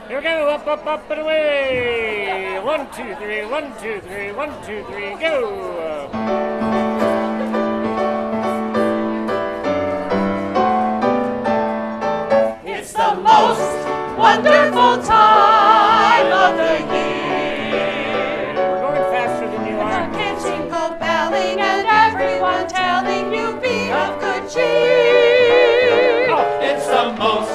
Here we go, up, up, up, and away. 1, 2, 3, 1, 2, 3, 1, 2, 3, go. It's the most wonderful time of the year. We're going faster than you are. The kids jingle belling and everyone telling you be of good cheer. It's the most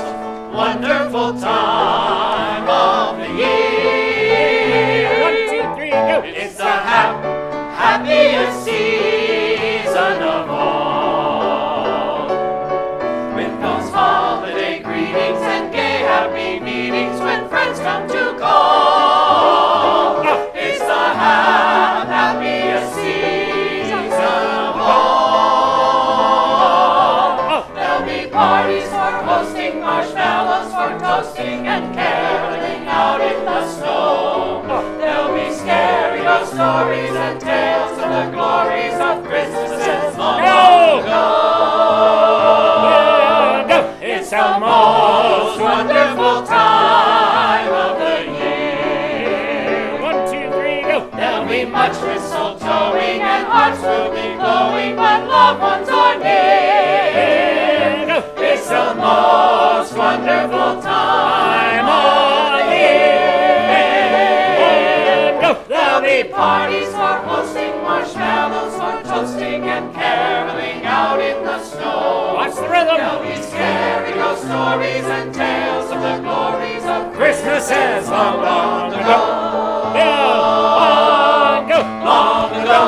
wonderful time of the year. 1, 2, 3, go. It's the happiest season of all. With those holiday greetings and gay happy meetings when friends come to call. It's the happiest season of all. There'll be parties for hosting, marshmallows for toasting, and caroling out in the snow. There'll be scary ghost stories and tales of the glories of Christmases long ago. It's the most wonderful time of the year. 1, 2, 3, go. There'll be much mistletoeing and hearts will be glowing when loved ones are near. It's the most wonderful time of the year. There'll be parties for hosting, marshmallows for toasting, and caroling out in the snow. Watch the rhythm. There'll be scary ghost stories and tales of the glories of Christmases long, long ago. Long ago.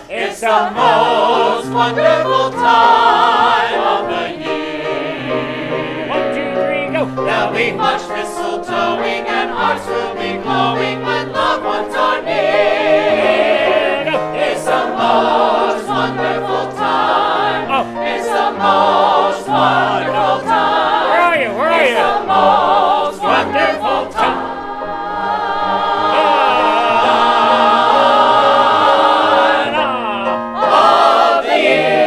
It's the most wonderful time of the year. 1, 2, 3, go. There'll be much mistletoeing and hearts will be glowing when loved ones are near. It's the most wonderful time. It's the most wonderful time. Where are you? Where are It's you? the most wonderful time of the year.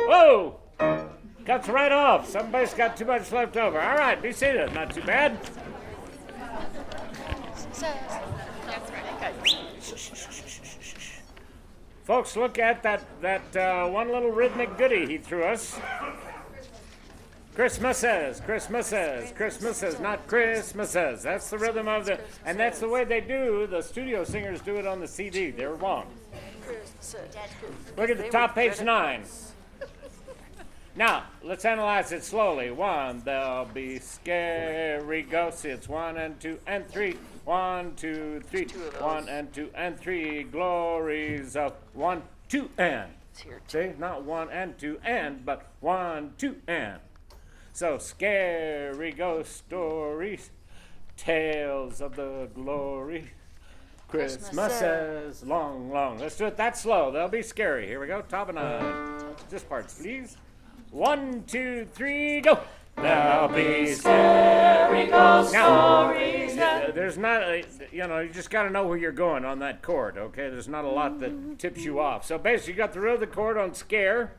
Whoa! Cuts right off. Somebody's got too much left over. All right, be seated. Not too bad. That's right. Folks, look at that one little rhythmic goodie he threw us. Christmases, Christmases, Christmases, not Christmases. That's the rhythm of the, and that's the way they do, the studio singers do it on the CD. They're wrong. Look at the top, page 9. Now, let's analyze it slowly. 1, there'll be scary ghosts. It's 1 and 2 and 3. 1, 2, 3. 1 and 2 and 3. Glories of 1, 2, and. See, not 1 and 2 and, but 1, 2, and. So, scary ghost stories, tales of the glory, Christmases, long, long. Let's do it that slow. They'll be scary. Here we go. Top and this part, please. 1, 2, 3, go. There'll be Scary ghost stories. There's not a, you just got to know where you're going on that chord, okay? There's not a lot that tips you off. So basically, you got the root of the chord on scare,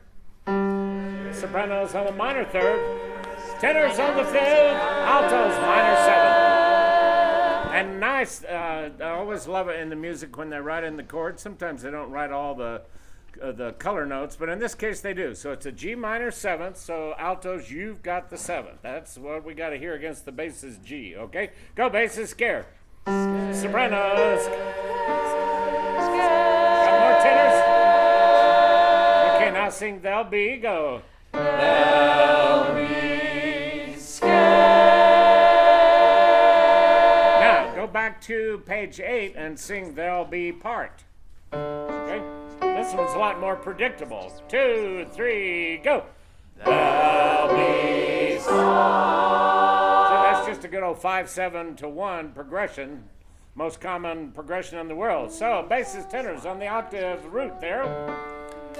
sopranos on the minor third, tenors on the fifth, altos minor seventh. And nice, I always love it in the music when they write in the chords. Sometimes they don't write all the color notes, but in this case they do. So it's a G minor seventh, so altos, you've got the seventh. That's what we got to hear against the basses G, okay? Go basses, scare. Sopranos. Got more tenors? Okay, now sing They'll Be, go. They'll be scared. Now, go back to page 8 and sing There'll Be part. Okay? This one's a lot more predictable. 2, 3, go. There'll be songs. So that's just a good old 5/7 to 1 progression. Most common progression in the world. So basses, tenors on the octave root there.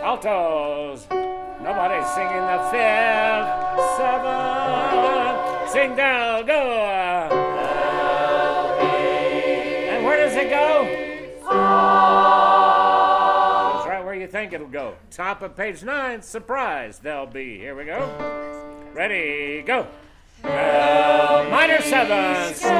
Altos. Nobody's singing the 5th, 7th. Sing down, go. And where does it go? Goes right where you think. think it'll go? Top of page 9, surprise, they'll be. Here we go. Ready, go. Minor 7. Story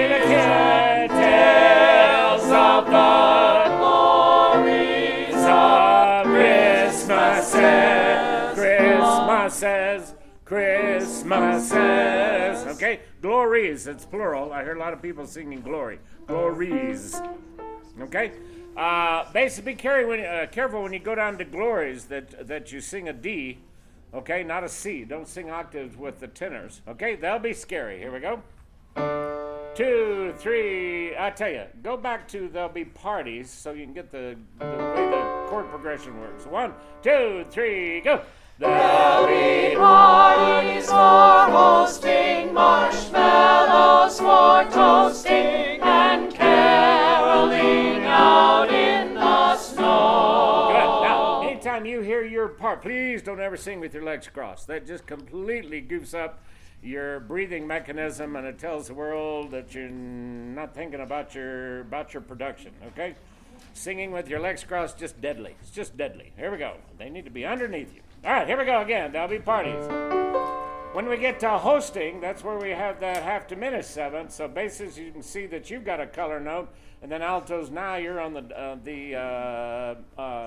that tells of the glories of Christmases. Okay, glories, it's plural. I hear a lot of people singing glory. Glories. Okay? Basically, be careful when you go down to glories that you sing a D, okay, not a C. Don't sing octaves with the tenors, okay? That'll be scary. Here we go. 2, 3. I tell you, go back to there'll be parties so you can get the way the chord progression works. 1, 2, 3, go. There'll be parties for hosting, marshmallows for toasting, and caroling out in the snow. Good. Now, anytime you hear your part, please don't ever sing with your legs crossed. That just completely goofs up your breathing mechanism, and it tells the world that you're not thinking about your production, okay? Singing with your legs crossed, just deadly. It's just deadly. Here we go. They need to be underneath you. All right, here we go again. There'll be parties. When we get to hosting, that's where we have that half diminished 7th. So basses, you can see that you've got a color note, and then altos, now you're on the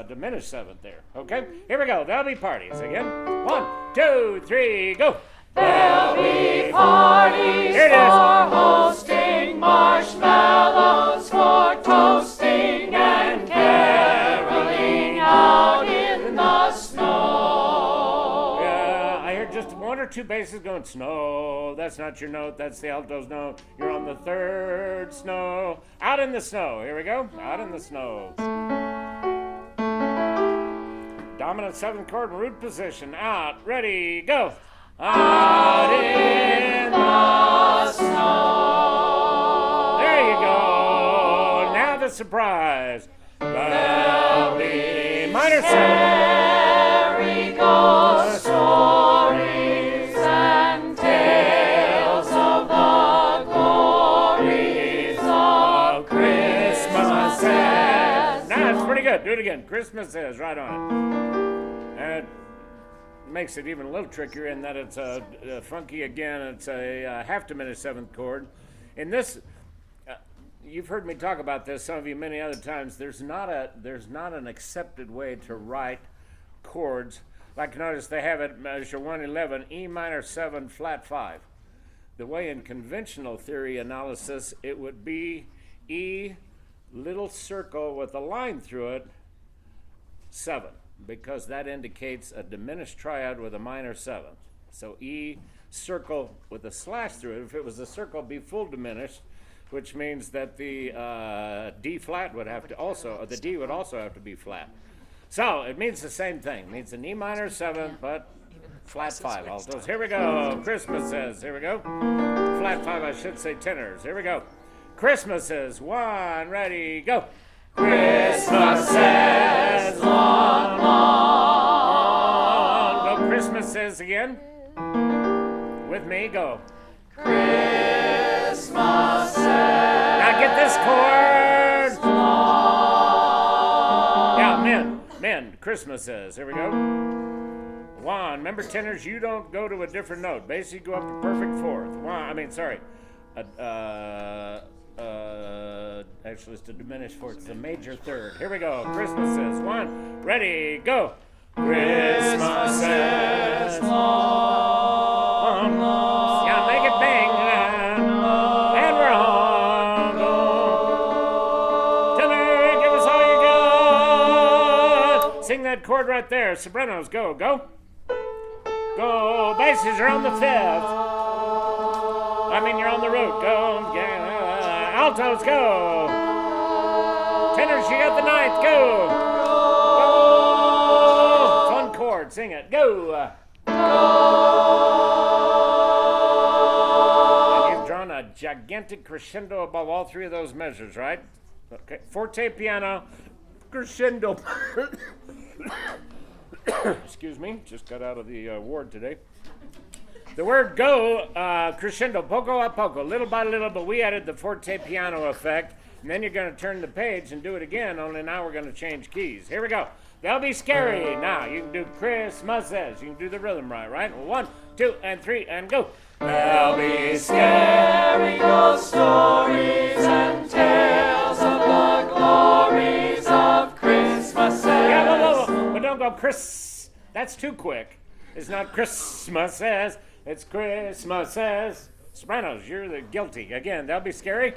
diminished 7th there. Okay, here we go. There'll be parties again. 1, 2, 3, go. There'll be parties for hosting, marshmallows for toasting, and caroling out in the snow. I hear just 1 or 2 basses going, snow. That's not your note. That's the alto's note. You're on the 3rd snow. Out in the snow. Here we go. Out in the snow. Dominant 7th chord in root position. Out. Ready. Go. Out in the snow. There you go. Now the surprise. There'll be minor 7. Ghost stories and tales of the glories of Christmases. Now it's pretty good. Do it again. Christmases. Right on it. And it makes it even a little trickier in that it's funky again. It's a half diminished 7th chord. In this, you've heard me talk about this, some of you many other times. There's not an accepted way to write chords. Like notice they have it measure 111, E minor 7, flat 5. The way in conventional theory analysis, it would be E, little circle with a line through it, 7. Because that indicates a diminished triad with a minor 7th. So E, circle with a slash through it. If it was a circle, it'd be full diminished, which means that the D flat would have to also, or the D would also have to be flat. So it means the same thing. It means an E minor 7th, but flat 5 altos. Here we go. Christmases. Here we go. Flat 5, I should say tenors. Here we go. Christmases. 1, ready, go. Christmases long, long. Go Christmases again. With me, go. Christmases. Now get this chord. Yeah, men. Christmases. Here we go. 1. Remember tenors, you don't go to a different note. Basically, go up a perfect 4th. Actually, it's a diminished 4th. It's a major 3rd. Here we go. Christmases. 1. Ready. Go. Christmases long, long. Yeah, make it bang. And we're home. Tenor, give us all you got. Sing that chord right there. Sopranos, go. Go. Go. Basses, you're on the 5th. I mean, you're on the root. Go. Yeah. Altos, go. Tenors, you got the 9th. Go. Go. Fun chord. Sing it. Go. And you've drawn a gigantic crescendo above all 3 of those measures, right? Okay. Forte piano, crescendo. Excuse me. Just got out of the ward today. The word go, crescendo, poco a poco, little by little, but we added the forte piano effect. And then you're going to turn the page and do it again, only now we're going to change keys. Here we go. They'll be scary. Now, you can do Christmases. You can do the rhythm right? 1, 2, and 3, and go. There'll be scary ghost stories and tales of the glories of Christmases. Yeah, whoa. But don't go Chris. That's too quick. It's not Christmases. It's Christmases. Sopranos, you're the guilty. Again, they'll be scary.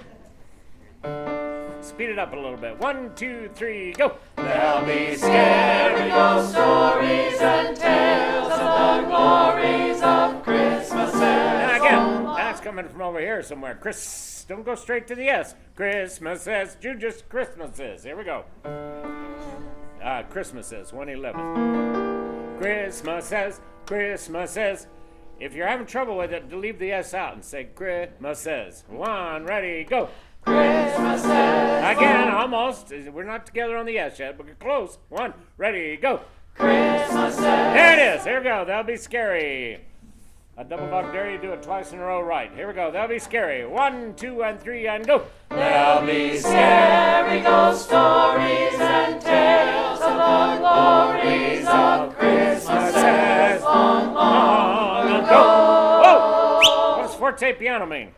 Speed it up a little bit. 1, 2, 3, go. There'll be scary ghost stories and tales of the glories of Christmases. And again, that's coming from over here somewhere. Chris, don't go straight to the S. Christmases, you just Christmases. Here we go. Christmases, 111. Christmases. If you're having trouble with it, leave the S out and say Christmases. 1, ready, go. Christmases. Again, almost. We're not together on the S yet, but we're close. 1, ready, go. Christmases. There it is. Here we go. That'll be scary. A double dog dare you do it twice in a row right. Here we go. That'll be scary. 1, 2, and 3, and go. There'll be scary ghost stories and tales of the glories of Christmases. Long ago. Whoa! What does forte piano mean?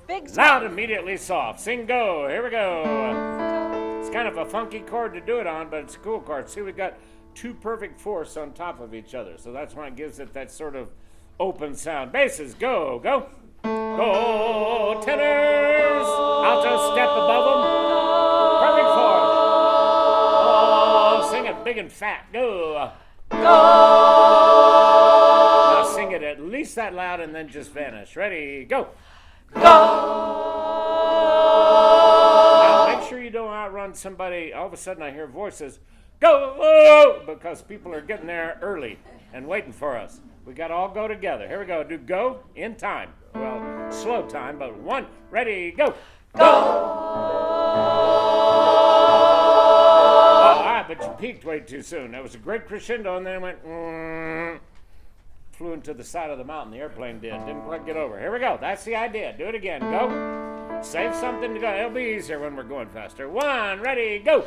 Big Loud, immediately soft. Sing, go. Here we go. It's kind of a funky chord to do it on, but it's a cool chord. See, we got 2 perfect fourths on top of each other, so that's why it gives it that sort of open sound. Basses, go. Go, tenors. Alto step above them. Perfect fourth. Oh, sing it big and fat. Go. Now sing it at least that loud and then just vanish. Ready, go. Now make sure you don't outrun somebody. All of a sudden I hear voices. Go! Because people are getting there early and waiting for us. We got to all go together. Here we go. Do go in time. Well, slow time, but 1, ready, go. Oh, all right, but you peaked way too soon. That was a great crescendo, and then it went, flew into the side of the mountain. The airplane did. Didn't quite get over. Here we go. That's the idea. Do it again. Go. Save something to go. It'll be easier when we're going faster. 1, ready, go.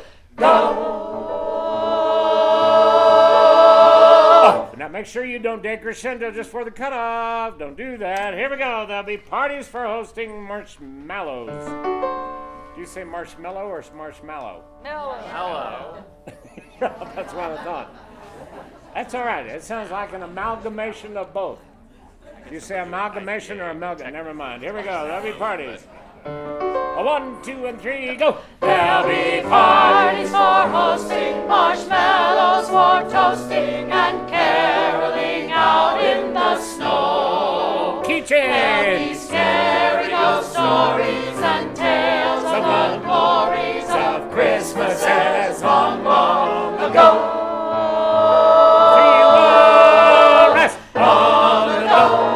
Now make sure you don't decrescendo just for the cutoff. Don't do that. Here we go. There'll be parties for hosting marshmallows. Do you say marshmallow or marshmallow? Mellow. That's what I thought. That's all right. It sounds like an amalgamation of both. Do you say amalgamation or amalgam? Never mind. Here we go. There'll be parties. 1, 2, and 3, go. There'll be parties for hosting, marshmallows for toasting, and caroling out in the snow. Key There'll be change. scary ghost stories and tales of the glories of Christmases long, long ago. Rest. Long ago.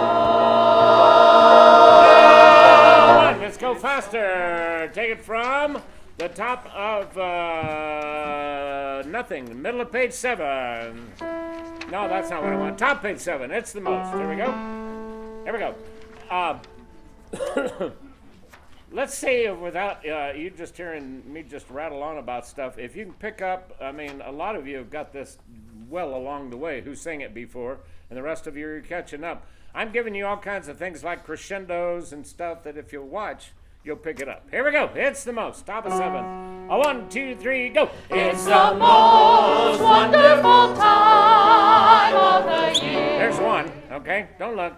Let's go faster. Take it from the top of nothing. Middle of page 7. No, that's not what I want. Top page 7. It's the most. Here we go. Here we go. Let's say without you just hearing me just rattle on about stuff, if you can pick up, I mean, a lot of you have got this well along the way who sang it before, and the rest of you are catching up. I'm giving you all kinds of things like crescendos and stuff that if you'll watch, you'll pick it up. Here we go. It's the most. Top of 7. 1, 2, 3, go. It's the most wonderful time of the year. There's one. Okay, don't look.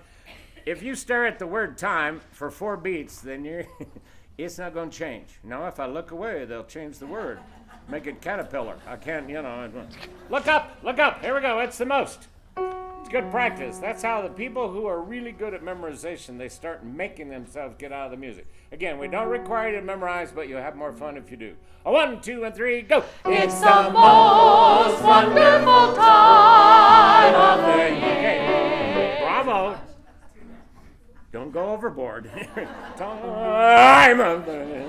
If you stare at the word time for 4 beats, then it's not going to change. Now, if I look away, they'll change the word. Make it caterpillar. I can't, Look up. Here we go. It's the most. It's good practice. That's how the people who are really good at memorization, they start making themselves get out of the music. Again, we don't require you to memorize, but you'll have more fun if you do. 1, 2, and 3, go. It's the most wonderful time of the year. Bravo. Don't go overboard. Time of the...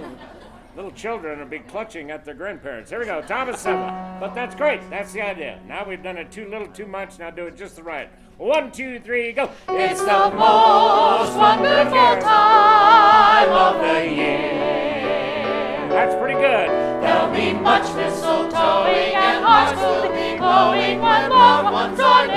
Little children will be clutching at their grandparents. Here we go, top of 7. But that's great. That's the idea. Now we've done it too little, too much. Now do it just the right. 1, 2, 3, go. It's the most wonderful time of the year. That's pretty good. There'll be much mistletoeing and hearts will be glowing when loved ones are near.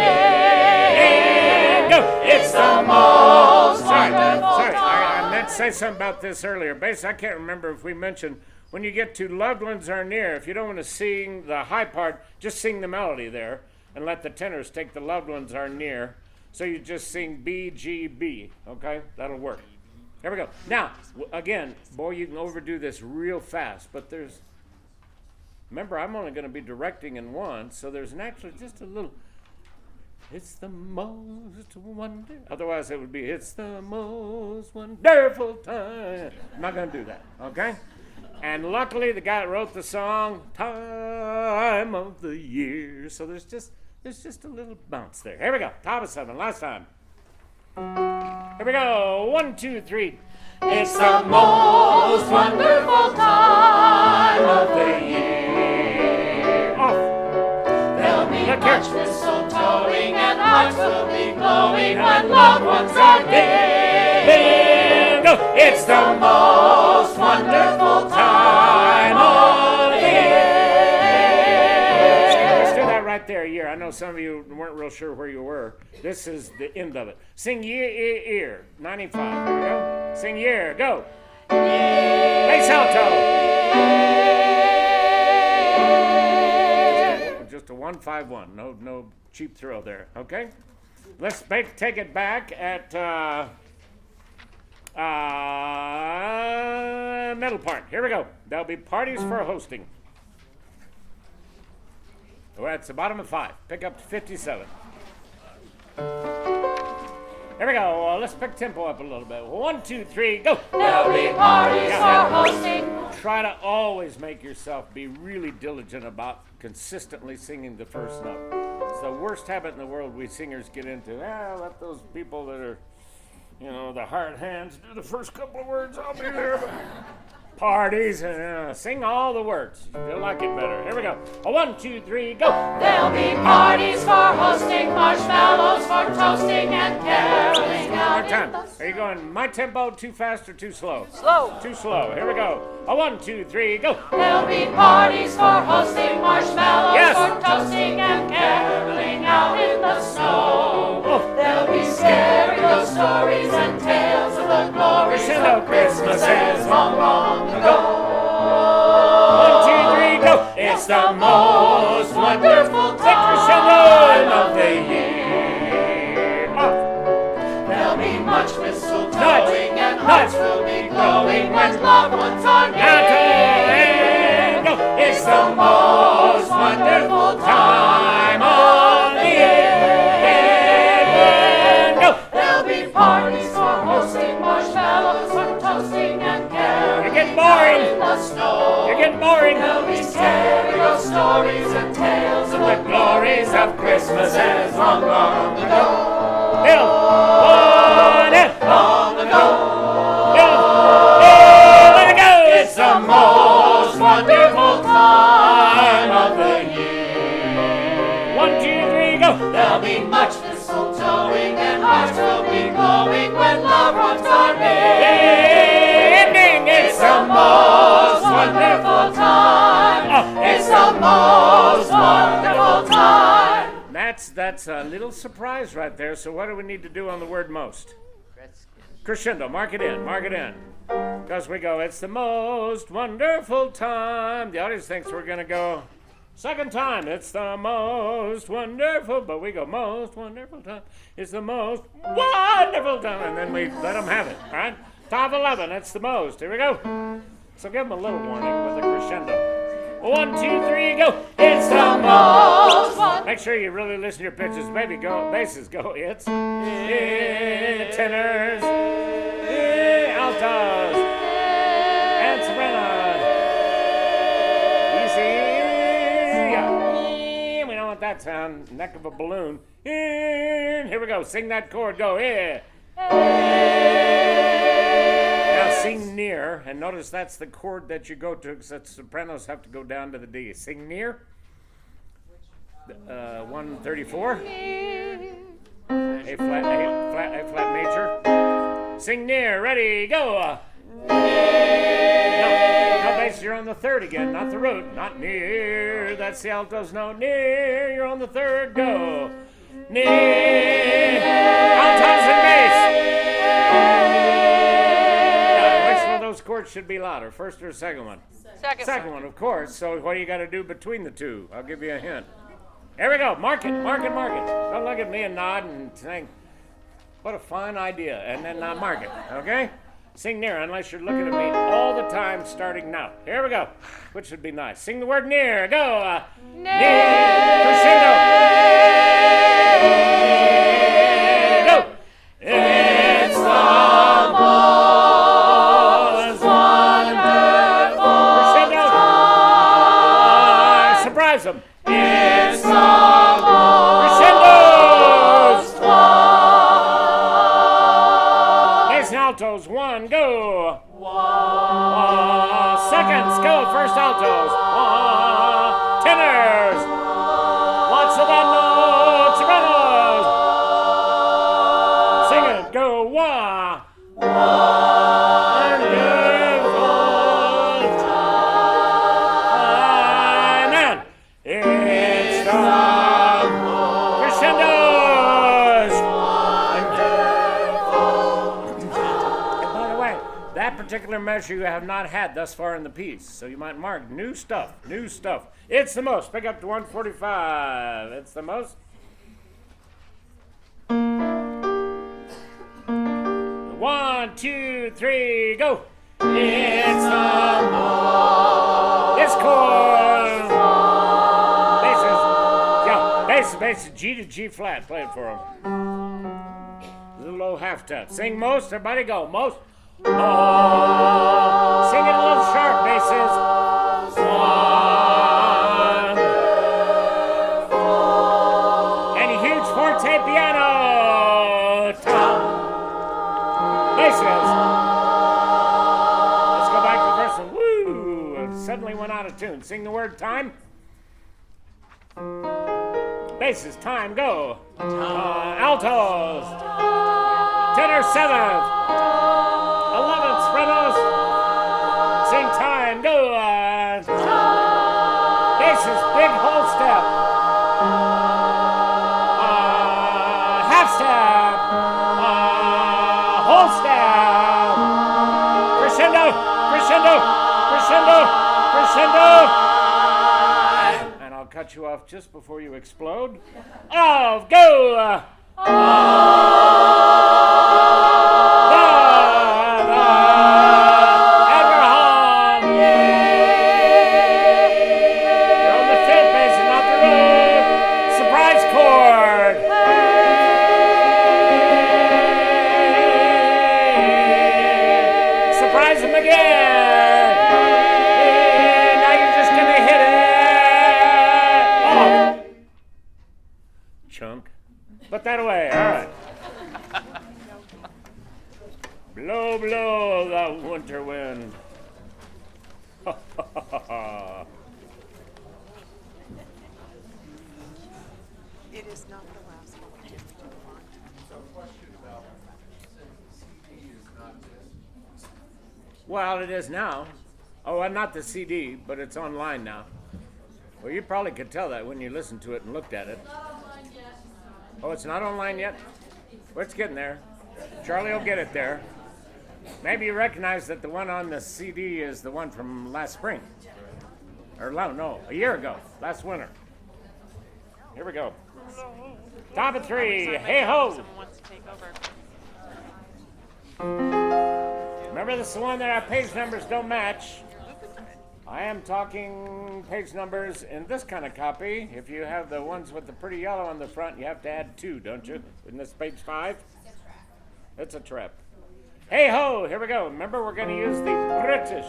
And go. It's the most wonderful Sorry, I time. meant to say something about this earlier. Basically, I can't remember if we mentioned when you get to loved ones are near, if you don't want to sing the high part, just sing the melody there and let the tenors take the loved ones are near. So you just sing B, G, B, okay? That'll work. Here we go. Now, again, boy, you can overdo this real fast, but remember, I'm only going to be directing in one, so there's actually just a little, it's the most wonderful, otherwise it would be, it's the most wonderful time. I'm not going to do that, okay? And luckily, the guy that wrote the song, time of the year, so there's just a little bounce there. Here we go. Top of 7, last time. Here we go. 1, 2, 3. It's the most wonderful time of the year. Off. There'll be Look much here. mistletoeing and hearts will be glowing when loved ones are near. Then go. It's the most wonderful time of the year. Let's do that right there, year. I know some of you weren't real sure where you were. This is the end of it. Sing year, 95. Here we go. Sing year, go. Bass alto. Just a 1-5-1. No cheap thrill there. Okay. Let's take it back at middle part. Here we go. There'll be parties for hosting. We're at the bottom of 5. Pick up to 57. Here we go. Let's pick tempo up a little bit. 1, 2, 3, go. There'll be parties for hosting. Try to always make yourself be really diligent about consistently singing the first note. It's the worst habit in the world we singers get into. Let those people that are, the hard hands do the first couple of words. I'll be there. Parties, sing all the words. You'll like it better. Here we go. 1, 2, 3, go. There'll be parties for hosting, marshmallows for toasting and caroling One out more time. in the Are you going my tempo, too fast or too slow? Slow. Too slow. Here we go. 1, 2, 3, go. There'll be parties for hosting, marshmallows Yes. for toasting and caroling out in the snow. Oh. There'll be scary ghost stories and tales of the glories of Christmases long, long ago. 1, 2, 3, go. It's the most wonderful time of the year. There'll be much mistletoeing and hearts will be glowing when loved ones are near. Go. It's the most wonderful time of the year. Go. There'll be parties for hosting, marshmallows for toasting and caroling You're getting boring. out in the snow. You're getting boring. There'll be scary ghost stories and tales of the glories of Christmases long, long ago. Bill. 1, and Long ago. Bill. Let it go. It's the most wonderful time of the year. 1, 2, 3, go. There'll be much mistletoeing and hearts will be glowing when loved ones are near. Ending. It's the most wonderful time. It's the most wonderful time. That's a little surprise right there. So what do we need to do on the word most? Crescendo. Mark it in. Mark it in. Because we go, it's the most wonderful time. The audience thinks we're going to go second time. It's the most wonderful. But we go, most wonderful time. It's the most wonderful time. And then we let them have it. All right? Top 11. That's the most. Here we go. So give them a little warning with the crescendo. 1, 2, 3, go. It's the most wonderful. Make sure you really listen to your pitches. Baby, go. Basses, go. It's tenors, altos, and sopranos. Easy. We don't want that sound. Neck of a balloon. Here we go. Sing that chord. Go. Yeah. Now sing near, and notice that's the chord that you go to, because sopranos have to go down to the D. Sing near. 134. A flat major. Sing near. Ready, go. No bass bass, you're on the third again, not the root. Not near, that's the alto's note. Near, you're on the third, go. Near, altos and bass. Now, which one of those chords should be louder, first or second one? Second one, of course. So what do you got to do between the two? I'll give you a hint. Here we go. Mark it, mark it, mark it. Don't look at me and nod and think, what a fine idea. And then mark it, okay? Sing near unless you're looking at me all the time starting now. Here we go. Which would be nice. Sing the word near. Go. Near. Crescendo. Go. It's the most wonderful time. Surprise them. It's the crescendos. Bass and altos. One, go. Seconds, go. First altos. Tenors. Lots of that notes. Sopranos. Sing it. Go. Wah. It's the crescendos. And by the way, that particular measure you have not had thus far in the piece, so you might mark new stuff, new stuff. It's the most. Pick up to 145. It's the most. 1, 2, 3, go. It's the most. This chord. Bass, G to G flat. Play it for him. Little low half tap. Sing most. Everybody go. Most. Oh. Sing it a little sharp, basses. 1. And a huge forte piano. Tom. Basses. Let's go back to the first one. Woo! It suddenly went out of tune. Sing the word time. Basses, time, go. Altos. Tenor, 7th. 11th, sopranos. Sing time, go. Basses, big whole step. Half step. Whole step. Crescendo, crescendo, crescendo, crescendo. Cut you off just before you explode. Go! Abraham! You're on the fifth bass and not the root. Surprise chord. Surprise him again. Now you're just gonna hit it. Chunk. Put that away. All right. Blow, blow the winter wind. It is not the last one. So question about CD is not this. Well, it is now. Oh, well, not the CD, but it's online now. Well, you probably could tell that when you listened to it and looked at it. Oh, it's not online yet? Well, it's getting there. Charlie will get it there. Maybe you recognize that the one on the CD is the one from last spring. Or no, a year ago, last winter. Here we go. Top of 3, hey ho! Someone wants to take over. Remember, this is the one that our page numbers don't match. I am talking page numbers in this kind of copy. If you have the ones with the pretty yellow on the front, you have to add 2, don't you? Isn't this page 5? It's a trap. Hey ho, here we go. Remember, we're going to use the British.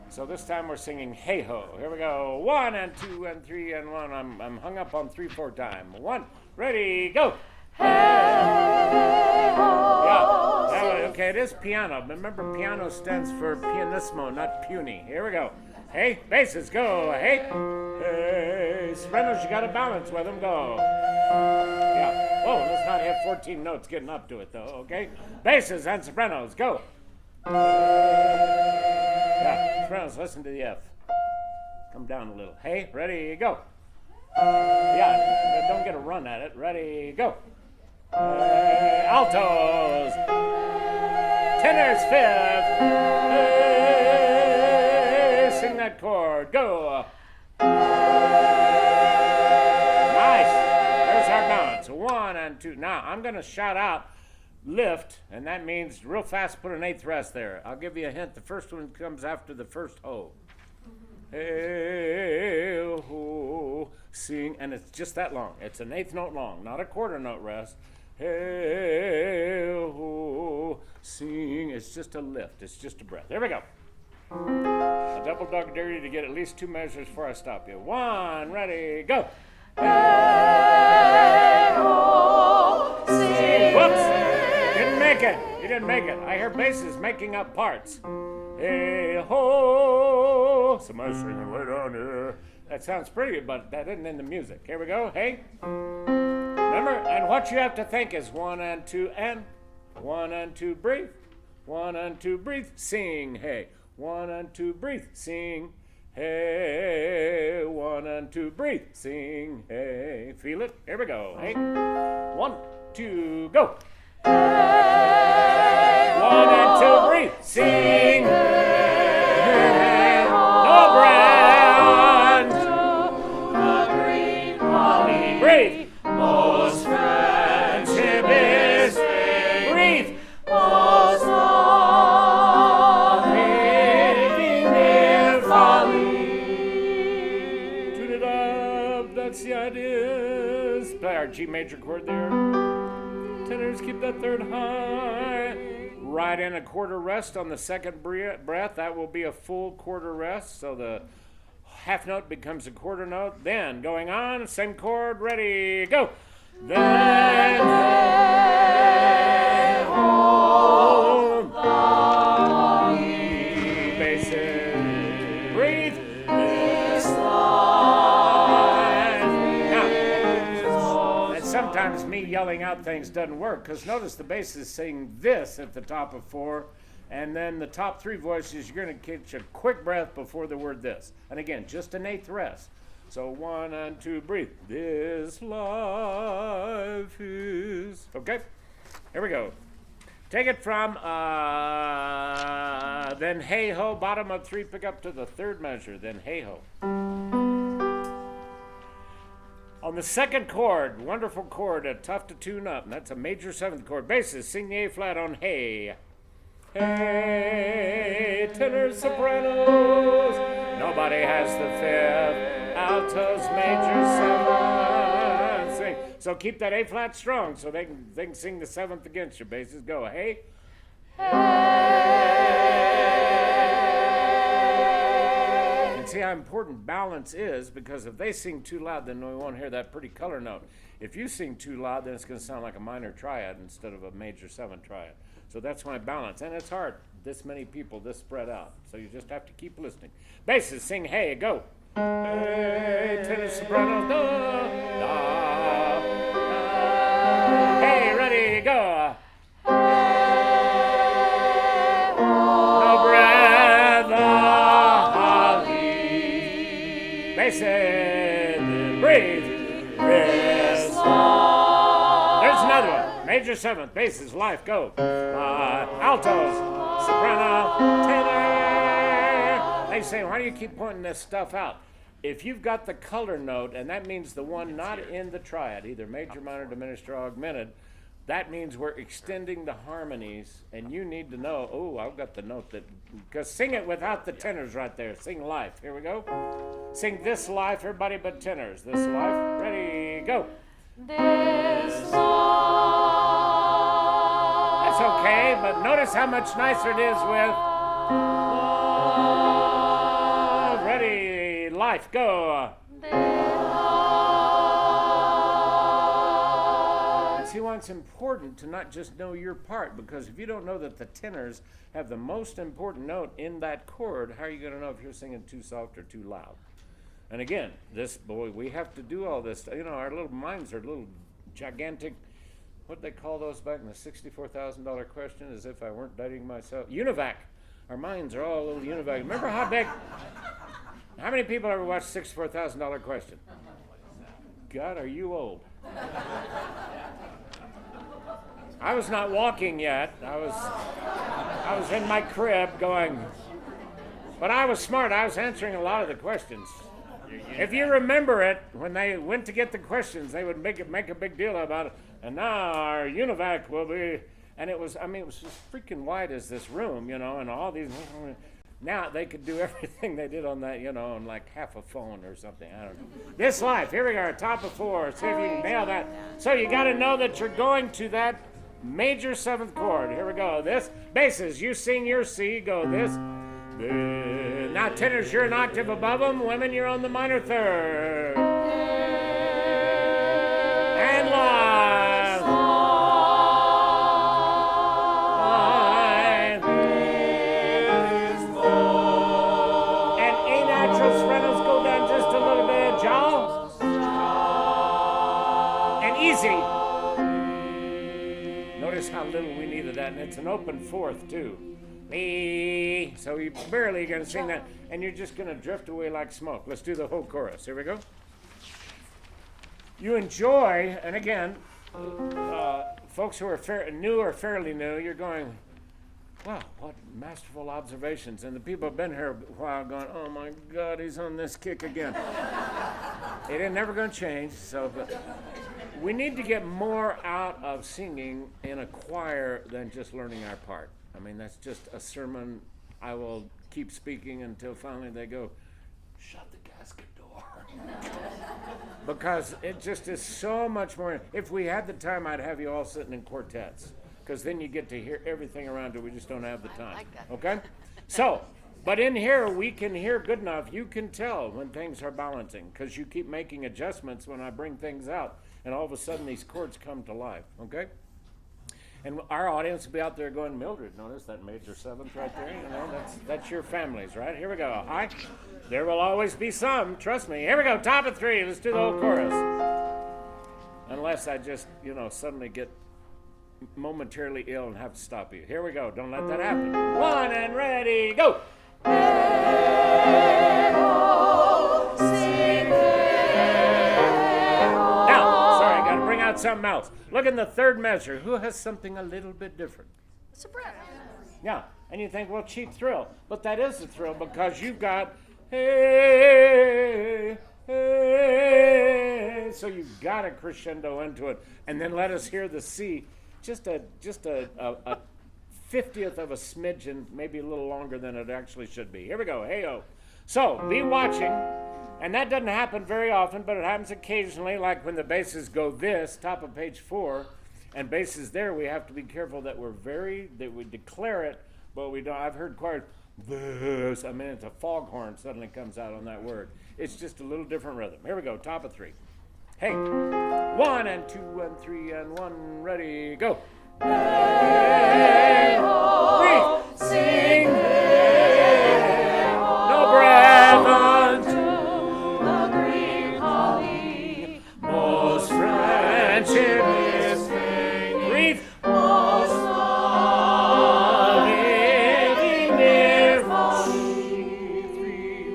So this time we're singing hey ho. Here we go. 1 and 2 and 3 and 1. I'm hung up on 3/4 time. 1, ready, go. Yeah, okay, it is piano. Remember, piano stands for pianissimo, not puny. Here we go. Hey, basses, go. Hey, hey, sopranos, you got to balance with them. Go. Yeah. Whoa, let's not have 14 notes getting up to it, though, okay? Basses and sopranos, go. Yeah. sopranos, listen to the F. Come down a little. Hey, ready, go. Yeah, don't get a run at it. Ready, go. Altos. Tenors fifth. Sing that chord. Go. Nice. There's our balance. 1 and 2. Now, I'm going to shout out lift, and that means real fast put an eighth rest there. I'll give you a hint. The first one comes after the first ho. Hey, ho, sing, and it's just that long. It's an eighth note long, not a quarter note rest. Hey, ho, sing. It's just a lift. It's just a breath. There we go. A double dog dare you to get at least 2 measures before I stop you. 1, ready, go. Hey, ho, sing. Whoops. Didn't make it. You didn't make it. I hear basses making up parts. Hey ho, somebody singing way down here. That sounds pretty, but that isn't in the music. Here we go. Hey. Remember, and what you have to think is 1 and 2 and 1 and 2 breathe. 1 and 2 breathe. Sing. Hey. 1 and 2 breathe. Sing. Hey. 1 and 2 breathe. Sing. Hey. Feel it? Here we go. Hey. 1, 2, go. 1 and 2 breathe. Sing. No brand. Breathe. Most friendship is breathe. Most love living near folly. Tune it up. That's the idea. Play our G major chord there. Tenors, keep that third high. Right in a quarter rest on the second breath. That will be a full quarter rest. So the half note becomes a quarter note. Then going on, same chord, ready, go. Then hold the basses. Breathe. This life. Now, and sometimes me yelling out things doesn't work, because notice the basses sing this at the top of 4, and then the top 3 voices, you're going to catch a quick breath before the word this. And again, just an eighth rest. So 1 and 2, breathe. This life is... Okay, here we go. Take it from then hey-ho, bottom of 3, pick up to the third measure, then hey-ho. On the second chord, wonderful chord, tough to tune up, and that's a major 7th chord. Basses, sing the A flat on hey. Hey, tenors, sopranos, nobody has the 5th, altos, major 7th, sing. So keep that A flat strong so they can sing the 7th against your basses. Go, hey. See how important balance is, because if they sing too loud, then we won't hear that pretty color note. If you sing too loud, then it's going to sound like a minor triad instead of a major 7 triad. So that's why balance, and it's hard. This many people, this spread out. So you just have to keep listening. Basses, sing hey, go. Hey, tenor, soprano, da, da, da. Hey, ready, go. No breath, basses, breathe. This. There's another one. Major 7th, basses, life, go. Altos, soprano, tenor. They say, why do you keep pointing this stuff out? If you've got the color note, and that means the one not in the triad, either major, minor, diminished, or augmented, that means we're extending the harmonies, and you need to know, oh, I've got the note that, because sing it without the tenors right there. Sing life. Here we go. Sing this life, everybody but tenors. This life. Ready, go. This life. That's okay, but notice how much nicer it is with love. Ready, life, go. See why it's important to not just know your part, because if you don't know that the tenors have the most important note in that chord, how are you going to know if you're singing too soft or too loud? And again, we have to do all this. You know, our little minds are little gigantic, what did they call those back in the $64,000 question, as if I weren't dating myself? UNIVAC. our minds are all a little unified. Remember how big? How many people ever watched $64,000 Question? God, are you old? I was not walking yet. I was in my crib going, but I was smart. I was answering a lot of the questions. If you remember it, when they went to get the questions, they would make a big deal about it. And now our UNIVAC will be, and it was as freaking wide as this room, and all these. Now they could do everything they did on that, on like half a phone or something. I don't know. This life, here we are, top of 4. See if you can nail that. So you got to know that you're going to that major 7th chord. Here we go. This basses, you sing your C, go this. Now tenors, you're an octave above them. Women, you're on the minor 3rd. And live. And A natural sopranos go down just a little bit. Jaw. And easy. Notice how little we needed that, and it's an open 4th too. So you're barely going to sing that, and you're just going to drift away like smoke. Let's do the whole chorus. Here we go. You enjoy, and again, folks who are new or fairly new, you're going, wow, what masterful observations. And the people who have been here a while going, oh my God, he's on this kick again. It ain't never going to change. But we need to get more out of singing in a choir than just learning our part. That's just a sermon. I will keep speaking until finally they go, shut the casket door. Because it just is so much more. If we had the time, I'd have you all sitting in quartets, because then you get to hear everything around it. We just don't have the time. I like that. Okay? So, but in here, we can hear good enough. You can tell when things are balancing, because you keep making adjustments when I bring things out, and all of a sudden these chords come to life. Okay? And our audience will be out there going, Mildred, notice that major 7th right there? That's your families, right? Here we go. Hi. There will always be some, trust me. Here we go, top of 3. Let's do the whole chorus. Unless I just, suddenly get momentarily ill and have to stop you. Here we go. Don't let that happen. 1 and ready, go. Bring out something else. Look in the 3rd measure. Who has something a little bit different? Soprano. Yeah, and you think, well, cheap thrill. But that is a thrill, because you've got, hey, hey. So you've got a crescendo into it. And then let us hear the C, just a 50th of a smidgen, maybe a little longer than it actually should be. Here we go, hey-oh. So be watching. And that doesn't happen very often, but it happens occasionally, like when the basses go this, top of page 4, and basses there, we have to be careful that that we declare it, but we don't. I've heard choirs, this, it's a foghorn suddenly comes out on that word. It's just a little different rhythm. Here we go, top of 3. Hey, 1 and 2 and 3 and 1, ready, go. Hey, ho, sing, hey, ho, no breath unto most friendship is vain. Breathe. Most loving near. 3,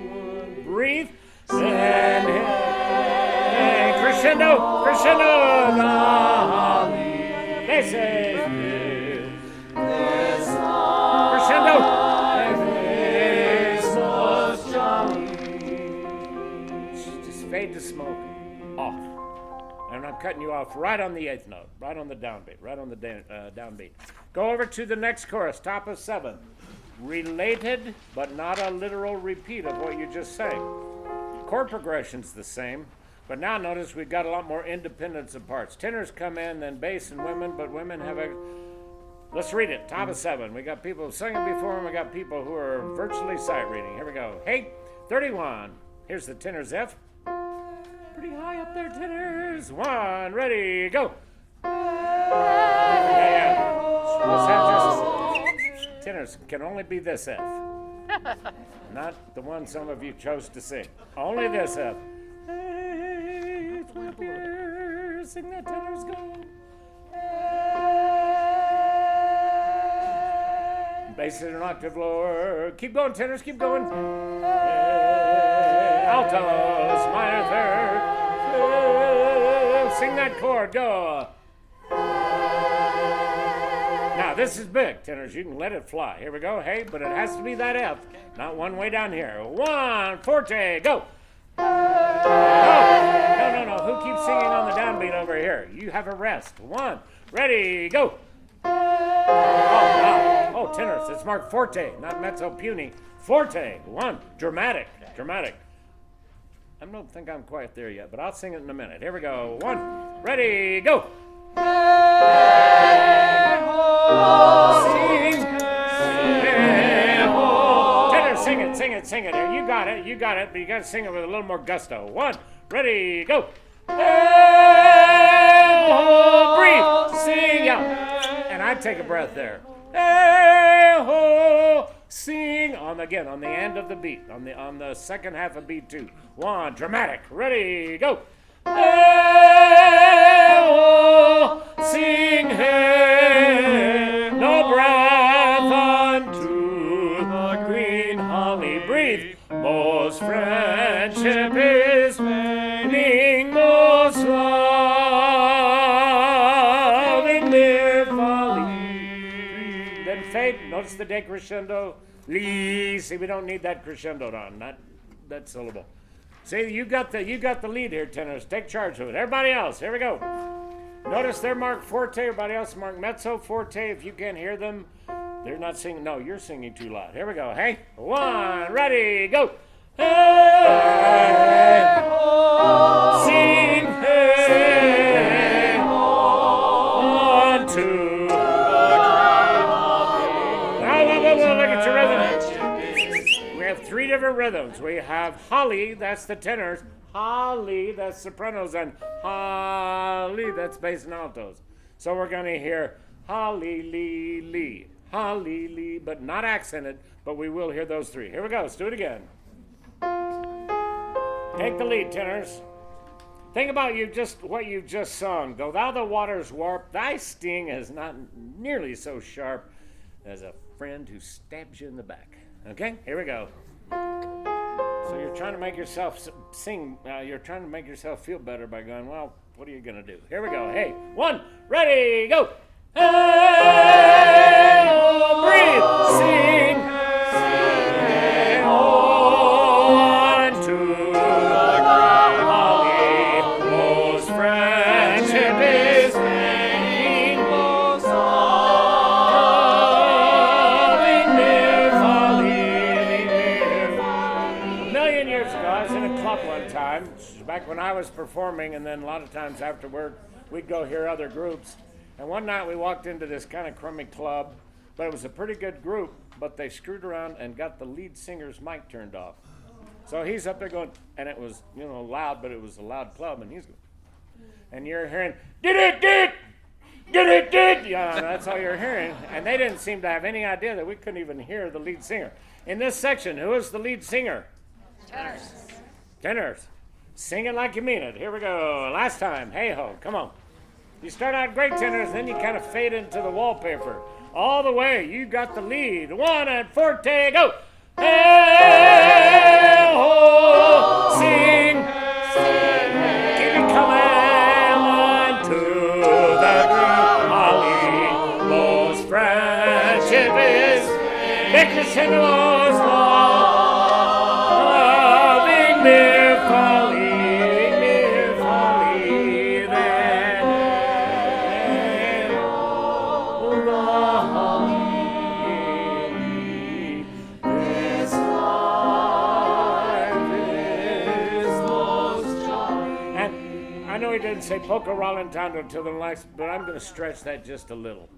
1. Breathe. And crescendo. Crescendo. This is crescendo. This most jolly. Just fade to smoke. Off. And I'm cutting you off right on the 8th note, right on the downbeat, right on the downbeat. Go over to the next chorus, top of 7. Related, but not a literal repeat of what you just sang. Chord progression's the same, but now notice we've got a lot more independence of parts. Tenors come in, then bass and women, but women have a... Let's read it, top of 7. We got people singing before, and we got people who are virtually sight reading. Here we go. Hey, 31. Here's the tenor's F. Pretty high up there, tenors. 1, ready, go. Yeah. Let's have just, tenors can only be this F. Not the one some of you chose to sing. Only this F. Hey, it's my beer. Sing that, tenors, go. Basses an octave lower. Keep going, tenors, keep going. Altos, minor third. Sing that chord, go. Now, this is big, tenors. You can let it fly. Here we go. Hey, but it has to be that F, not one way down here. 1, forte, go. No. Who keeps singing on the downbeat over here? You have a rest. 1, ready, go. Oh, tenors. It's marked forte, not mezzo puny. Forte. 1, dramatic. I don't think I'm quite there yet, but I'll sing it in a minute. Here we go. 1, ready, go. Sing it. Here, you got it, but you got to sing it with a little more gusto. 1, ready, go. Breathe, sing out. And I take a breath there. Sing on the end of the beat, on the second half of beat 2. 1, dramatic, ready, go. Sing hey, no breath unto the green holly. Breathe. Most friendship is fading, most loving live folly. Then fade. Notice the decrescendo. Lee. See, we don't need that crescendo on, not that syllable. See, you got the lead here, tenors. Take charge of it. Everybody else, here we go. Notice they're marked forte. Everybody else marked mezzo forte. If you can't hear them, they're not singing. No, you're singing too loud. Here we go. Hey, 1, ready, go. Hey, sing, hey, 1, 2. Now, look at your rhythm. We have 3 different rhythms. We have holly, that's the tenors. Holly, that's sopranos, and holly, that's bass and altos. So we're going to hear holly, lee, but not accented, but we will hear those 3. Here we go. Let's do it again. Take the lead, tenors. Think about what you've just sung. Though thou the waters warp, thy sting is not nearly so sharp as a friend who stabs you in the back. Okay? Here we go. So you're trying to make yourself sing. You're trying to make yourself feel better by going, well, what are you going to do? Here we go. Hey, 1, ready, go. Hey, oh, breathe, sing. Hey, oh, 1, 2, holly, most friendship is fading, most loving live folly. A million years ago, I was in a club one time, back when I was performing, and then a lot of times afterward, we'd go hear other groups. And one night we walked into this kind of crummy club, but it was a pretty good group, but they screwed around and got the lead singer's mic turned off. So he's up there going, and it was, loud, but it was a loud club, and he's going, and you're hearing, did. Yeah, that's all you're hearing. And they didn't seem to have any idea that we couldn't even hear the lead singer. In this section, who is the lead singer? Tenors. Sing it like you mean it. Here we go. Last time. Hey-ho. Come on. You start out great, tenors, then you kind of fade into the wallpaper. All the way. You got the lead. 1 and forte, go. Hey-ho. Sing. Keep it coming. 1, 2, the green holly. Most friendship is decrescendo's loving mere folly, then oh, the holly, this life is most jolly. And I know he didn't say poco rallentando till the last, but I'm going to stretch that just a little.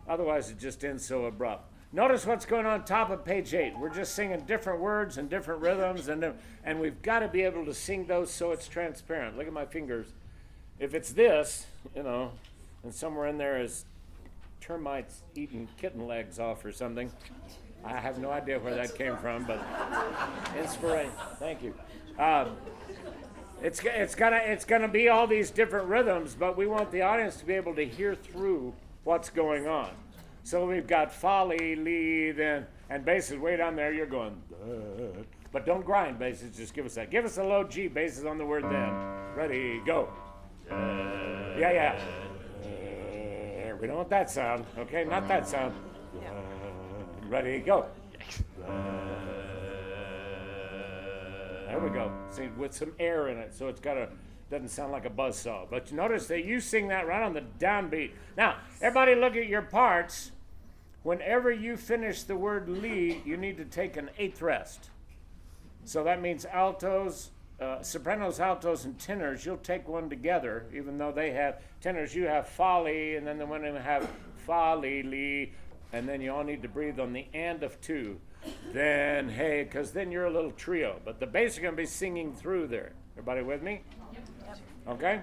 Otherwise, it just ends so abrupt. Notice what's going on top of page 8. We're just singing different words and different rhythms, and we've got to be able to sing those so it's transparent. Look at my fingers. If it's this, and somewhere in there is termites eating kitten legs off or something, I have no idea where that came from, but inspiration. Thank you. It's gonna be all these different rhythms, but we want the audience to be able to hear through what's going on. So we've got fa, li, then, and basses way down there, you're going, but don't grind basses, just give us that. Give us a low G basses on the word then. Ready, go. Yeah. We don't want that sound, okay? Not that sound. Ready, go. There we go. See, with some air in it, so it's doesn't sound like a buzzsaw. But you notice that you sing that right on the downbeat. Now, everybody look at your parts. Whenever you finish the word li, you need to take an eighth rest. So that means altos, sopranos, altos, and tenors, you'll take one together, even though they have tenors, you have fa, li, and then the one have fa, li, and then you all need to breathe on the and of two. Then, hey, because then you're a little trio. But the bass are going to be singing through there. Everybody with me? Okay?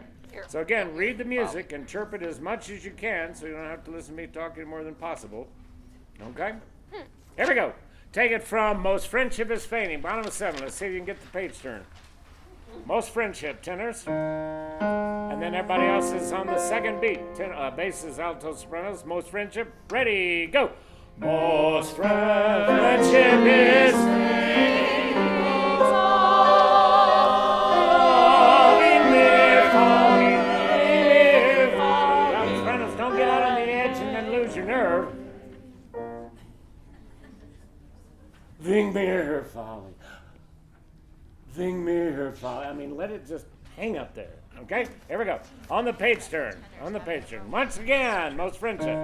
So again, read the music, interpret as much as you can, so you don't have to listen to me talking more than possible. Okay? Here we go. Take it from Most Friendship is Fading, bottom of 7. Let's see if you can get the page turn. Most Friendship, tenors. And then everybody else is on the second beat. Basses, altos, sopranos. Most Friendship. Ready, go. Most friendship is fading. Sopranos, don't get out on the edge and then lose your nerve. Sing mir folly. Sing mir folly. I mean, let it just hang up there. Okay? Here we go. On the page turn. On the page turn. Once again, Most Friendship.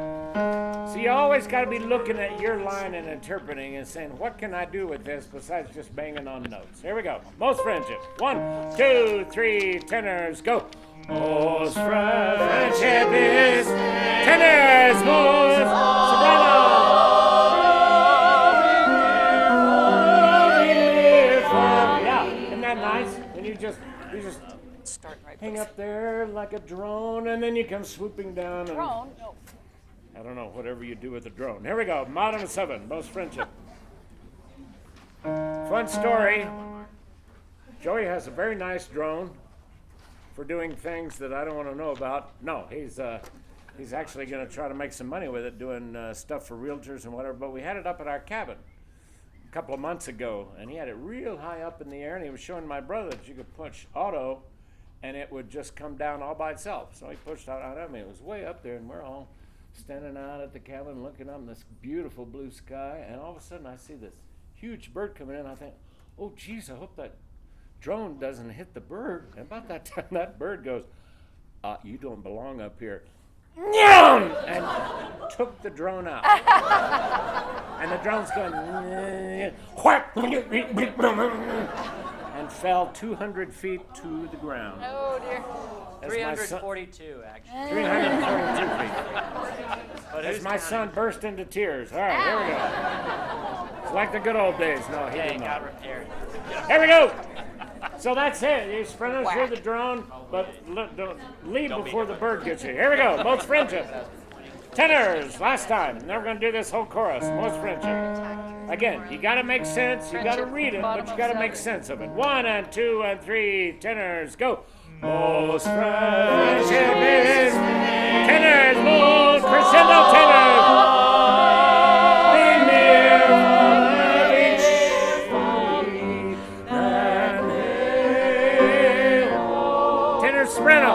So you always got to be looking at your line and interpreting and saying, what can I do with this besides just banging on notes? Here we go. Most Friendship. 1, 2, 3, tenors, go. Most friendship is tenors, most soprano. Yeah, isn't that nice? And you just Start right. hang up there like a drone, and then you come swooping down. And, Drone? No. I don't know, whatever you do with the drone. Here we go, bottom of 7, Most Friendship. Fun story. Joey has a very nice drone for doing things that I don't want to know about. No, he's actually going to try to make some money with it, doing stuff for realtors and whatever. But we had it up at our cabin a couple of months ago, and he had it real high up in the air, and he was showing my brother that you could push auto, and it would just come down all by itself. So he pushed out on me. It was way up there, and we're all standing out at the cabin looking up in this beautiful blue sky, and all of a sudden I see this huge bird coming in. I think, oh, geez, I hope that drone doesn't hit the bird. And about that time, that bird goes, you don't belong up here. And took the drone out. And the drone's going, and fell 200 feet to the ground. Oh, dear. As 342, actually. 342 feet. But As who's my counting? son burst into tears. All right, here we go. It's like the good old days. No, he Yeah, did it got not. repaired. Here we go. So that's it. You sprinters, you're the drone, but don't leave before the bird gets you. Here we go. Most Friendship. Tenors, last time. Now we're going to do this whole chorus. Most Friendship. Again, you got to make sense. You got to read it, but you got to make sense of it. 1 and 2 and 3. Tenors, go. Most friendship is tenors, most crescendo tenors. Be near tenor soprano.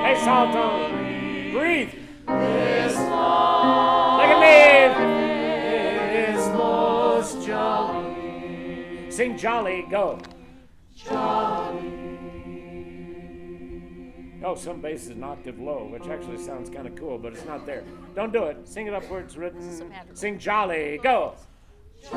Hey, salto. Breathe. Look at me. Is most jolly. Sing jolly. Go. Oh, some bass is an octave low, which actually sounds kind of cool, but it's not there. Don't do it. Sing it up where it's written. Sing jolly. Go. See,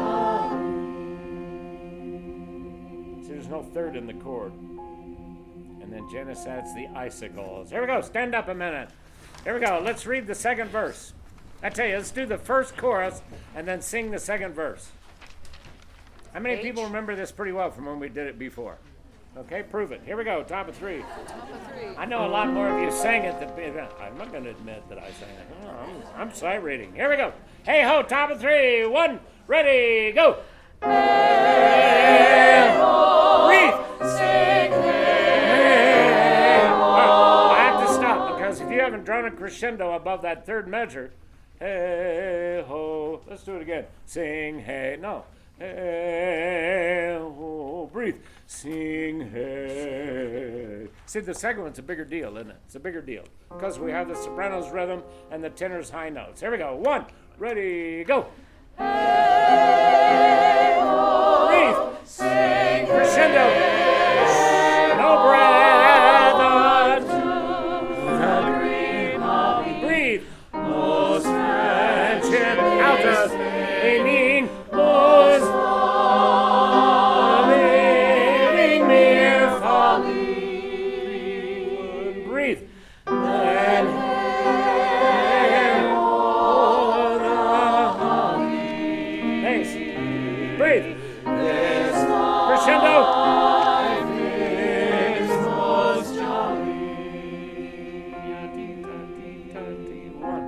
there's no third in the chord. And then Janice adds the icicles. Here we go. Stand up a minute. Here we go. Let's read the second verse. I tell you, let's do the first chorus and then sing the second verse. How many people remember this pretty well from when we did it before? Okay, prove it. Here we go, top of 3. I know a lot more of you sang it than I'm not going to admit that I sang it. Oh, I'm sight reading. Here we go. Hey ho, top of 3. 1, ready, go. Hey ho, breathe. Well, I have to stop because if you haven't drawn a crescendo above that third measure, hey ho. Let's do it again. Sing hey, no. Hey ho, breathe. Sing hey. See, the second one's a bigger deal, isn't it? It's a bigger deal because we have the soprano's rhythm and the tenor's high notes. Here we go. 1, ready, go. Hey, ho, Breathe. sing Crescendo. hey, No breath on. the dream of Breathe. most Friendship. friendship Altos. is Leaning. most Living mere folly. Breathe. and Thanks. Breathe. this Crescendo. life is most jolly. One.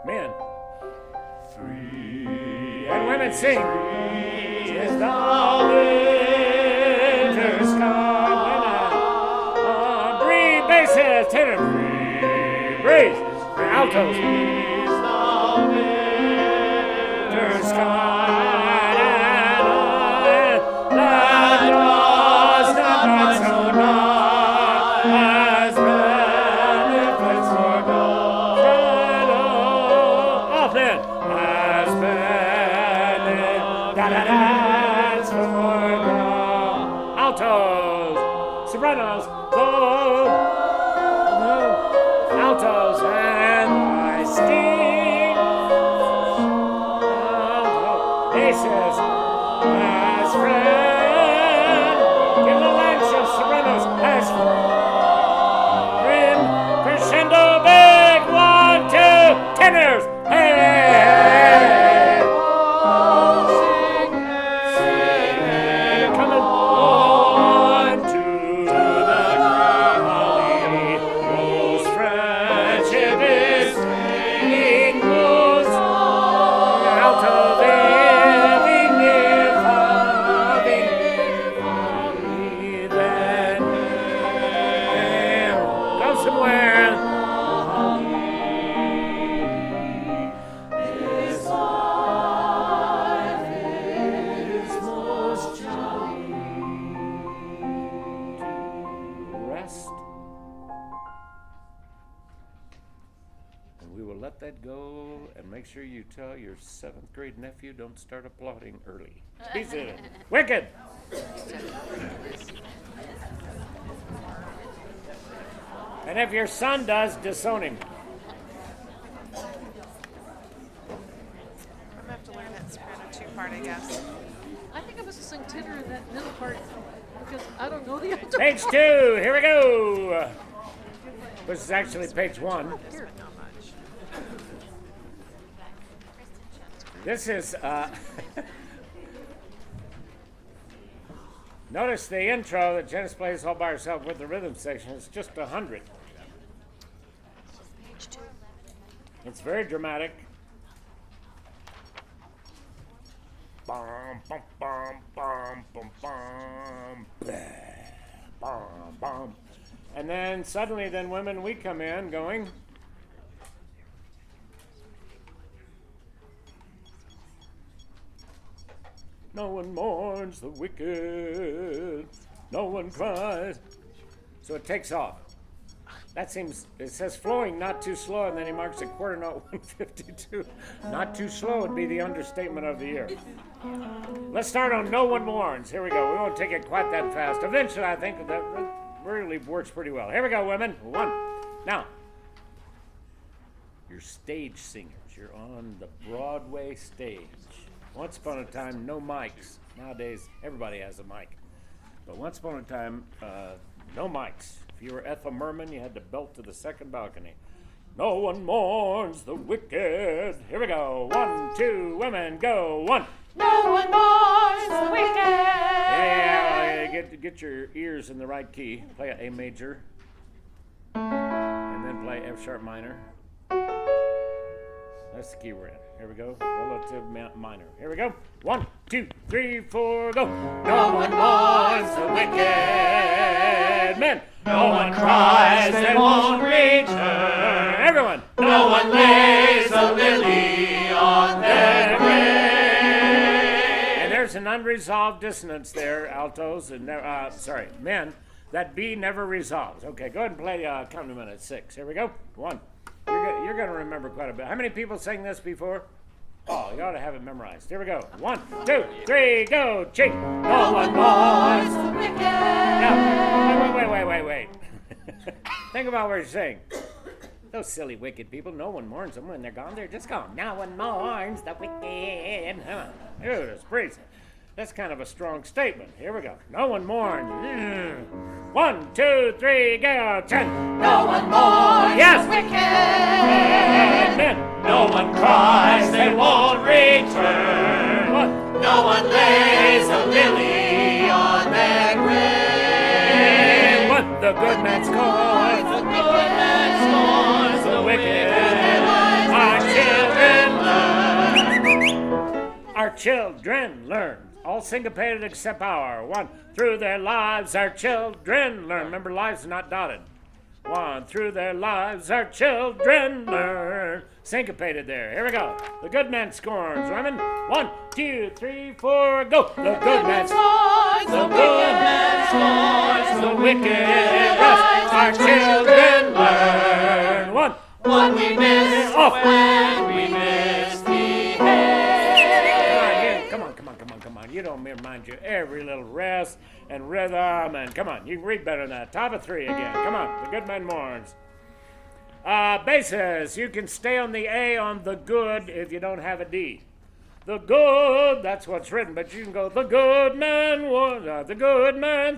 Men. And women sing. Is the winter's come. Breathe, basses, tenor. Breathe. Altos. Winter's come. That does not so nigh as benefits for God. Off then. As benefits for God. Altos. Sopranos. Altos. And I sting. Basses. As friend. Give the anxious sopranos. As friend. Crescendo big. 1, 2. Tenors. Hey. Coming on to the valley. Most friendship is singing most out of living near loving then go somewhere. This life is most jolly. Rest. And we will let that go and make sure you tell your 7th grade nephew don't start applauding early. He's in it. Wicked. And if your son does, disown him. I'm gonna have to learn that soprano 2 part, I guess. I think I must have sung tenor in that middle part because I don't know the other. Page 2, here we go. Which is actually page 1. But not much. This is, notice the intro that Janice plays all by herself with the rhythm section. It's just 100. It's very dramatic. Bum, bum, bum, bum, bum, bum, bum, bum. And then suddenly, then women, we come in going. No one mourns the wicked. No one cries. So it takes off. That seems, it says flowing, not too slow, and then he marks a quarter note 152. Not too slow would be the understatement of the year. Let's start on No One Mourns. Here we go. We won't take it quite that fast. Eventually, I think that really works pretty well. Here we go, women. 1. Now, you're stage singers. You're on the Broadway stage. Once upon a time, no mics. Nowadays, everybody has a mic. But once upon a time, no mics. If you were Ethel Merman, you had to belt to the second balcony. No one mourns the wicked. Here we go. 1, 2, women, go. 1. No one mourns the wicked. Yeah, get your ears in the right key. Play A major. And then play F sharp minor. That's the key we're in. Here we go. Relative minor. Here we go. 1, 2, 3, 4, go. No one mourns the wicked men. No one cries, they won't return. Everyone. No one lays a lily on their grave. And there's an unresolved dissonance there, altos and men. That B never resolves. Okay, go ahead and play accompaniment at 6. Here we go. 1. You're going to remember quite a bit. How many people sang this before? Oh, you ought to have it memorized. Here we go. 1, 2, 3, go. Ching. No one mourns the wicked. Now, wait. Think about what you're saying. Those silly wicked people, no one mourns them when they're gone. They're just gone. No one mourns the wicked. Huh. Dude, it's pretty. That's kind of a strong statement. Here we go. No one mourns. 1, 2, 3, go. 10. No one mourns Yes. the wicked. Men. No one cries, they won't return. 1. No one lays a lily on their grave. 1. The good man scores. The good man scores the wicked. Our children learn. All syncopated except our 1. Through their lives our children learn. Remember, lives are not dotted. 1. Through their lives our children learn. Syncopated there. Here we go. The good man scorns women. 1, 2, 3, 4, go. The good man scores. The good man scores. The wicked rest. Our children learn. 1. What we miss Off. when we misbehave. Come on. You don't remind you every little rest and rhythm, and come on, you can read better than that. Top of 3 again. Come on, the good man mourns. Basses, you can stay on the A on the good if you don't have a D. The good, that's what's written, but you can go, the good man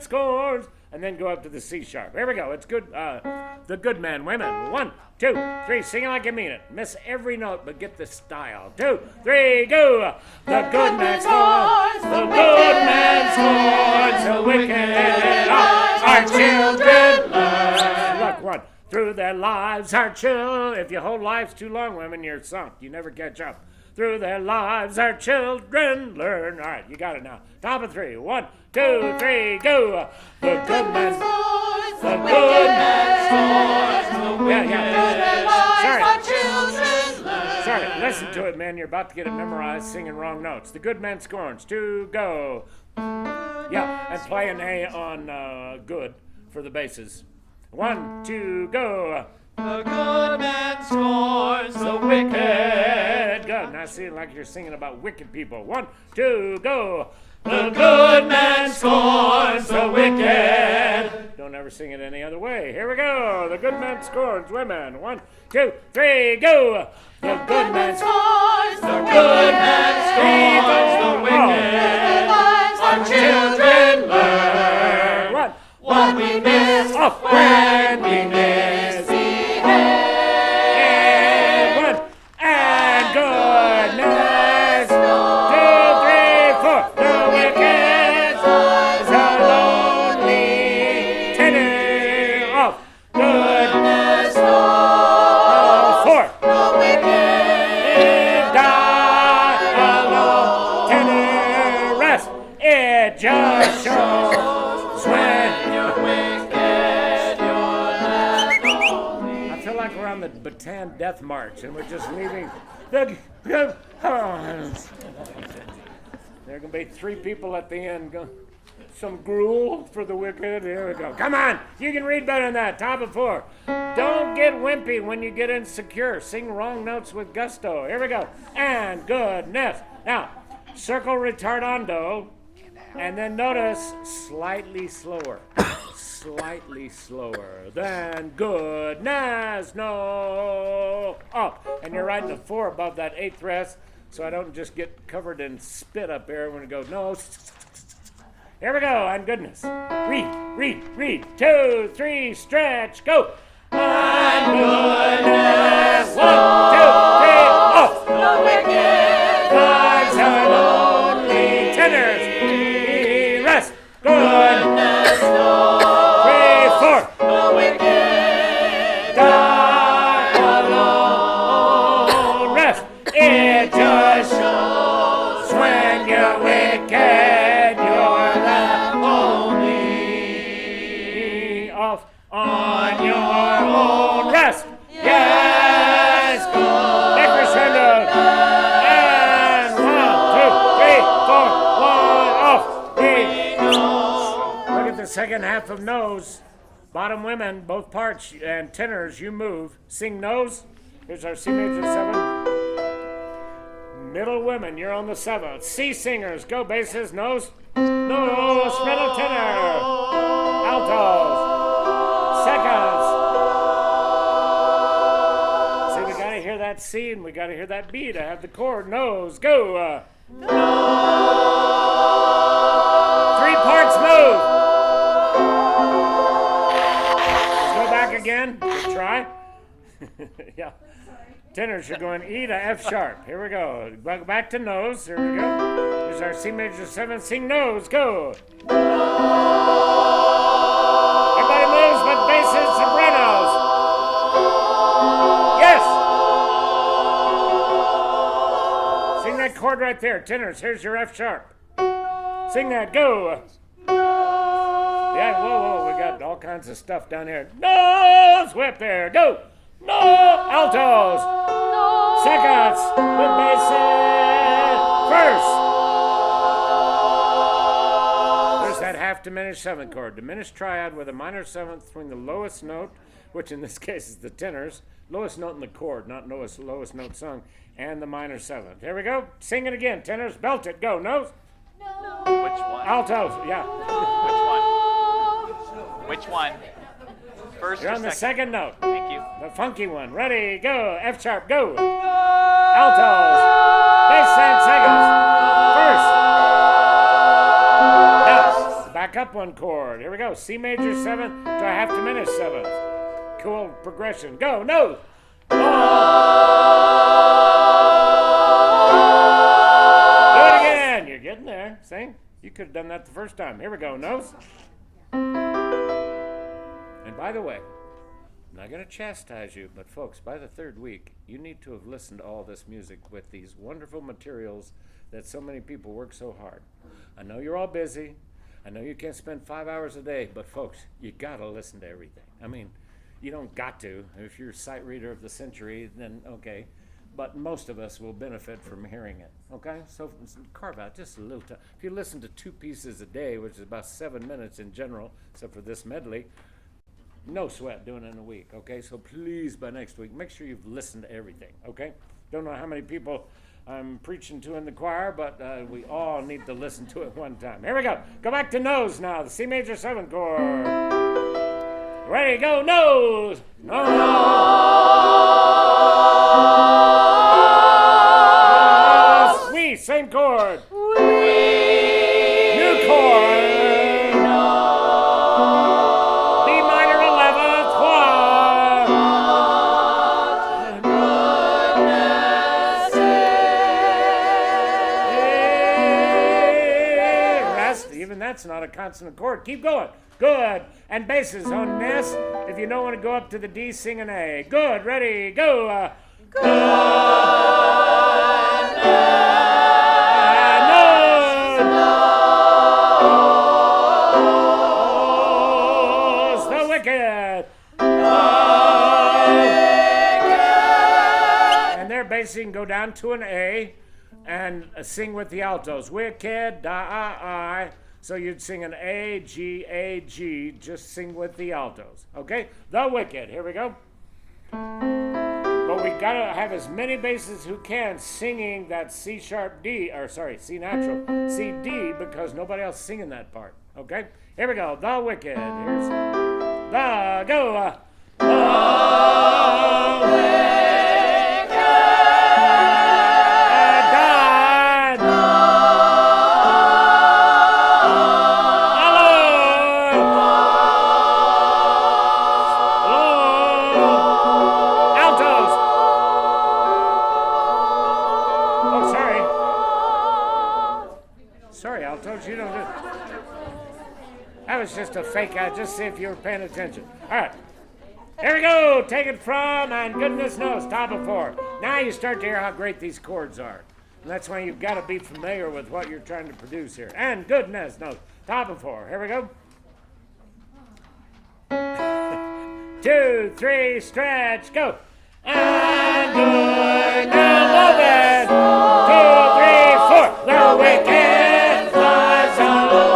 scores, and then go up to the C sharp. Here we go. It's good. The good man, women. 1, 2, 3. Sing it like you mean it. Miss every note, but get the style. 2, 3, go. The good man scores. The good man scores. The wicked our children learn. Look, 1. Through their lives our children. If you hold lives too long, women, you're sunk. You never catch up. Through their lives our children learn. All right, you got it now. Top of 3. 1, 2, 3, go. The good man scores. The good man scores. Sorry, listen to it, man. You're about to get it memorized singing wrong notes. The good man scorns. 2, go. Yeah, and play an A on good for the basses. 1, 2, go. The good man scores the wicked. Good. Now see it like you're singing about wicked people. 1, 2, go. The good man scores the wicked. Don't ever sing it any other way. Here we go. The good man scores women. 1, 2, 3, go. The good man scores. The good man scores the wicked. Our children learn. 1. What we miss when we misbehave. And 1. And goodness. 2, 3, 4. The wicked are lonely. Tenor off. Goodness. 4. The wicked Die alone. Tenor rest. It just shows when you're wicked, you're left lonely. I feel like we're on the Bataan Death March and we're just leaving the. There are going to be 3 people at the end. Some gruel for the wicked. Here we go. Come on. You can read better than that. Top of 4. Don't get wimpy when you get insecure. Sing wrong notes with gusto. Here we go. And goodness. Now, circle retardando. And then notice slightly slower. Slightly slower than goodness. No. Oh, and you're writing a 4 above that 8th rest, so I don't just get covered in spit up there when it goes, no. Here we go, and goodness. Read. 2, 3, stretch, go. And goodness. 1, 2, 3, oh. The wicked Lives are lonely. Tenors. Rest. Goodness. 3, 4. the wicked Die alone. Rest. second half of nose. Bottom women, both parts, and tenors, you move. Sing nose. Here's our C major 7. Middle women, you're on the 7th. C singers, go basses, nose. Nose, middle tenor. Altos. Seconds. See, we gotta hear that C and we gotta hear that B to have the chord. Nose, go. 3 parts move. Let's go back again. Good try. Yeah. Tenors, you're going E to F sharp. Here we go. Back to nose. Here we go. Here's our C major 7. Sing nose. Go. Everybody moves but basses, sopranos. Yes. Sing that chord right there. Tenors, here's your F sharp. Sing that. Go. Yeah, whoa. We got all kinds of stuff down here. Nose. Whip there. Go. No, altos, seconds, with basses, first. There's that half diminished 7th chord. Diminished triad with a minor 7th between the lowest note, which in this case is the tenors, lowest note in the chord, not lowest note sung, and the minor 7th. Here we go. Sing it again. Tenors, belt it. Go. Nose. Which one? Altos. Yeah. Which one? First You're or on the second? 2nd note. Thank you. The funky one. Ready, go. F sharp, go. Altos. Bass and seconds. First. Now, back up 1 chord. Here we go. C major 7th to a half diminished 7th. Cool progression. Go. No. Do it again. You're getting there. See? You could have done that the first time. Here we go. Nose. And by the way, I'm not going to chastise you, but folks, by the 3rd week, you need to have listened to all this music with these wonderful materials that so many people work so hard. I know you're all busy. I know you can't spend 5 hours a day, but folks, you got to listen to everything. I mean, you don't got to. If you're a sight reader of the century, then okay. But most of us will benefit from hearing it, okay? So carve out just a little time. If you listen to 2 pieces a day, which is about 7 minutes in general, except for this medley, no sweat doing it in a week, okay? So please, by next week, make sure you've listened to everything, okay? Don't know how many people I'm preaching to in the choir, but we all need to listen to it one time. Here we go. Go back to nose now, the C major 7th chord. Ready, go, nose! Nose! We, same chord. New chord. That's not a consonant chord. Keep going. Good. And basses on this. If you don't want to go up to the D, sing an A. Good. Ready. Go. Good. Nose. The wicked. And their basing go down to an A and sing with the altos. Wicked. Da. So you'd sing an A, G, just sing with the altos. Okay? The wicked. Here we go. But we gotta have as many basses who can singing that C sharp D, or sorry, C natural, C D, because nobody else is singing that part. Okay? Here we go. The wicked. Here's the go. The wicked. That was just a fake out, just see if you were paying attention. All right. Here we go. Take it from, and goodness knows, top of 4. Now you start to hear how great these chords are. And that's why you've got to be familiar with what you're trying to produce here. And goodness knows, top of 4. Here we go. 2, 3, stretch, go. And good, now move it. 2, 3, 4. The wicked flies alone.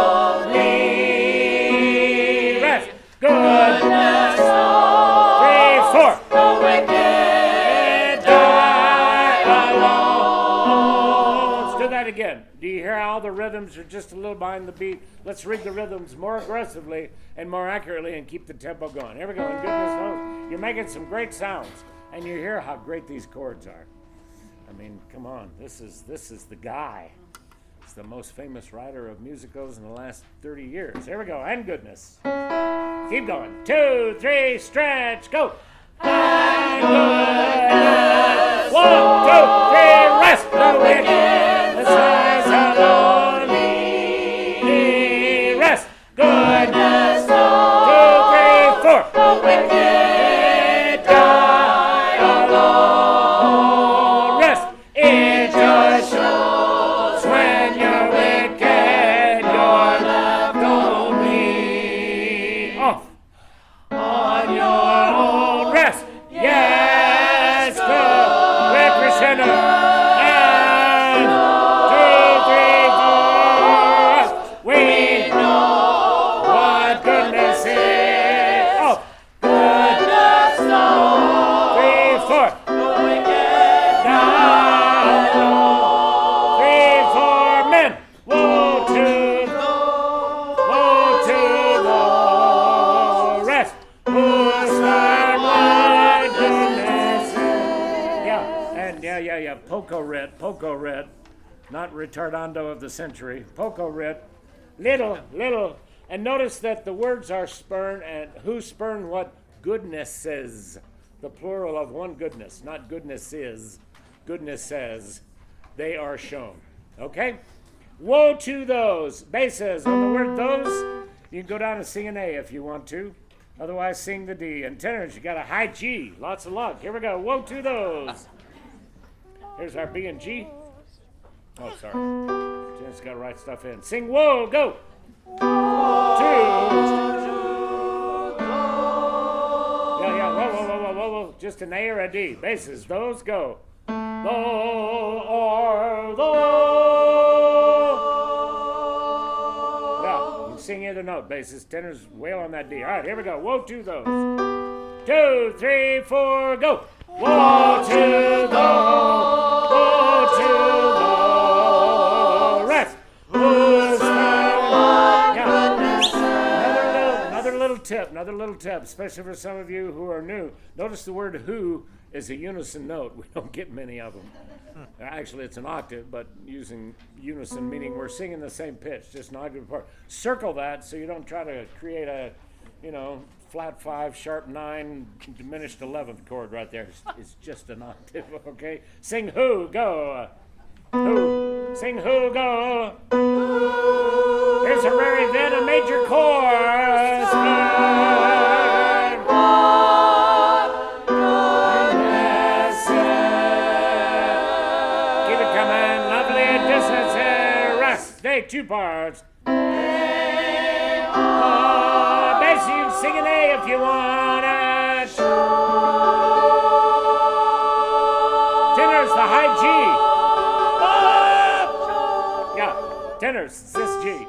again. Do you hear how the rhythms are just a little behind the beat? Let's read the rhythms more aggressively and more accurately and keep the tempo going. Here we go. And goodness knows, you're making some great sounds. And you hear how great these chords are. I mean, come on. This is the guy. He's the most famous writer of musicals in the last 30 years. Here we go. And goodness. Keep going. 2, 3, stretch, go. And goodness. 1, 2, 3, rest. The wicked, the sighs alone. Rest. Goodness. 2, 3, 4. The wicked die alone. Rest. It just shows when you're wicked, you're left only. Off. On your own rest. Yes, good. Quick crescendo. And 2, 3, 4. We know what goodness is. Oh, goodness knows. 3, 4. The wicked die alone. 3, 4 men. Woe to the rest. Whose learn what goodness is. Yeah, and yeah. Poco red. Not retardando of the century. Poco red. Little. And notice that the words are spurn, and who spurn what goodness says. The plural of one goodness, not goodness is. Goodness says. They are shown. Okay? Woe to those. Basses on the word those. You can go down and sing an A if you want to. Otherwise, sing the D. And tenors, you got a high G. Lots of luck. Here we go. Woe to those. Here's our B and G. Oh, sorry. Jen's got to write stuff in. Sing whoa, go. 2. Yeah. Whoa. Just an A or a D. Basses. Those go. Though or though. Yeah. You sing either note. Basses. Tenors wail on that D. All right. Here we go. Woe to those. 2, 3, 4, go. Woe to those. Woe to the rest. Who's Another little tip, especially for some of you who are new. Notice the word who is a unison note. We don't get many of them. Actually, it's an octave, but using unison, meaning we're singing the same pitch, just an octave apart. Circle that so you don't try to create a, flat 5, sharp 9, diminished 11th chord right there. It's just an octave, okay? Sing who, go. Who. Sing who, go. Here's a rare event, a major chorus. Keep it coming, lovely distance here. Rest, day, 2 parts. Bass, you can sing an A if you want it. Tenors, the high G. Yeah, tenors, this G.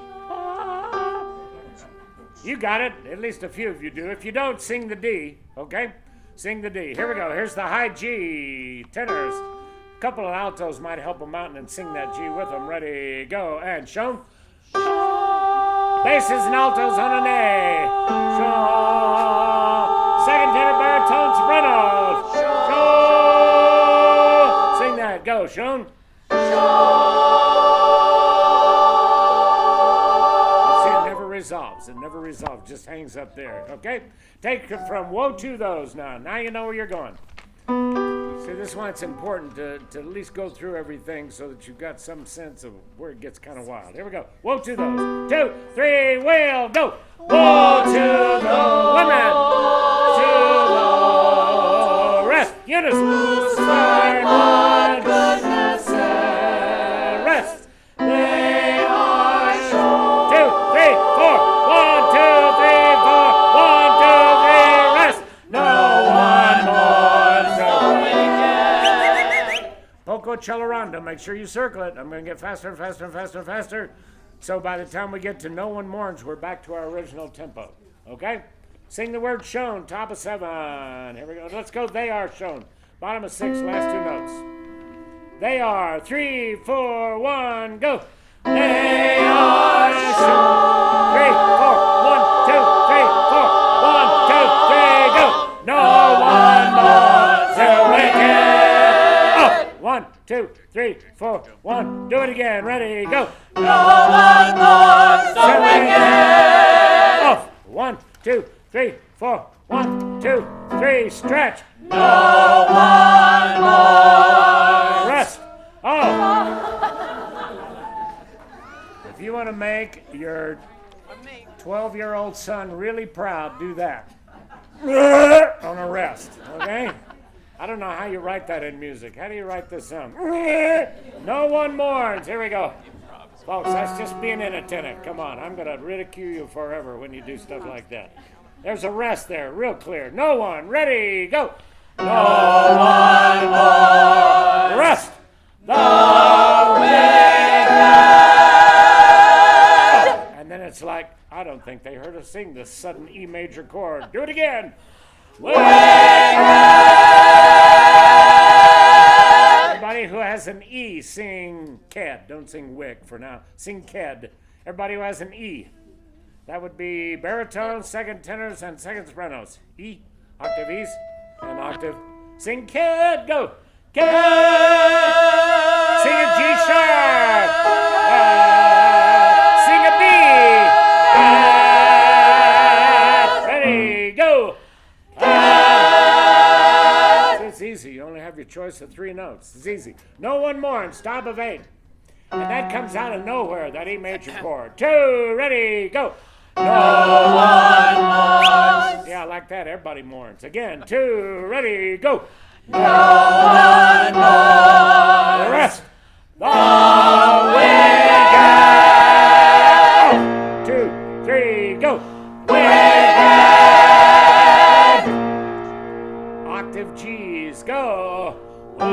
You got it. At least a few of you do. If you don't, sing the D, okay? Sing the D. Here we go. Here's the high G. Tenors. A couple of altos might help them out and sing that G with them. Ready, go, and shown. Basses and altos on an A. Show. Second tenor, baritone, sopranos. Show. Sing that. Go, shown. It never resolves, just hangs up there, okay? Take it from woe to those now. Now you know where you're going. See, this is why it's important to at least go through everything so that you've got some sense of where it gets kind of wild. Here we go. Woe to those. 2, 3, wail, go. Woe to the women. To the rest. Unison. Start on goodness and rest. They are shown. 2, 3, 4. 1, 2, 3, 4. 1, 2, 3, rest. No one more. Poco Celerando. Make sure you circle it. I'm going to get faster and faster and faster and faster. So by the time we get to no one mourns, we're back to our original tempo. Okay? Sing the word shown. Top of 7. Here we go. Let's go. They are shown. Bottom of 6. Last 2 notes. They are 3, 4, 1, go. They are strong. 3, 4, 1, 2, 3, 4, 1, 2, 3, go. No one mourns the wicked. Oh, 1, 2, 3, 4, 1. Do it again. Ready, go. No one mourns the wicked. Off. 1, 2, 3, 4, 1, 2, 3. Stretch. No one mourns. Rest. Oh. If you want to make your 12-year-old son really proud, do that. On a rest, okay? I don't know how you write that in music. How do you write this song? No one mourns. Here we go. Folks, that's just being inattentive. Come on, I'm going to ridicule you forever when you do stuff like that. There's a rest there, real clear. No one. Ready, go. No one mourns. Rest. The wicked. And then it's like, I don't think they heard us sing this sudden E major chord. Do it again. Everybody who has an E, sing ked. Don't sing wick for now. Sing ked. Everybody who has an E. That would be baritone, second tenors, and second sopranos. E, octave E's, and octave. Sing ked. Go. Ked. Sing a G sharp. Sing a B. Ready, go. It's easy. You only have your choice of 3 notes. It's easy. No one more and stop of 8. And that comes out of nowhere, that E major chord. 2, ready, go. No one mourns. Yeah, like that. Everybody mourns. Again, 2, ready, go. No one mourns. The rest. The wicked. 2, 3, go. Wicked. Octave G's, go. Wicked.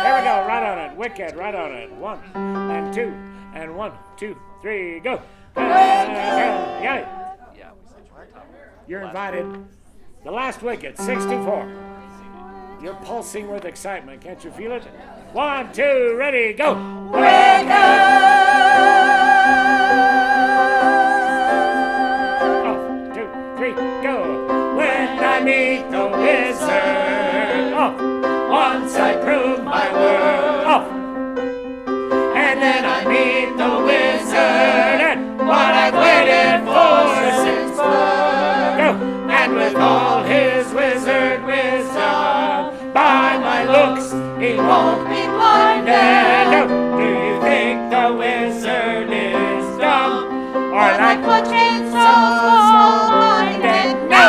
There we go, right on it. Wicked, right on it. 1 and 2 and 1, 2, 3, go. Yeah. Yeah, we said You're invited. The last wicket, 64. You're pulsing with excitement. Can't you feel it? 1, 2, ready, go. Off, 2, 3, go. When I meet the wizard, off. Once I prove my worth, off. And then I meet the wizard, and what I've waited for since birth. Go. And with all his wizard wisdom, by my looks, he won't be blinded. No. Do you think the wizard is dumb? Or like Clutching so small-minded. no!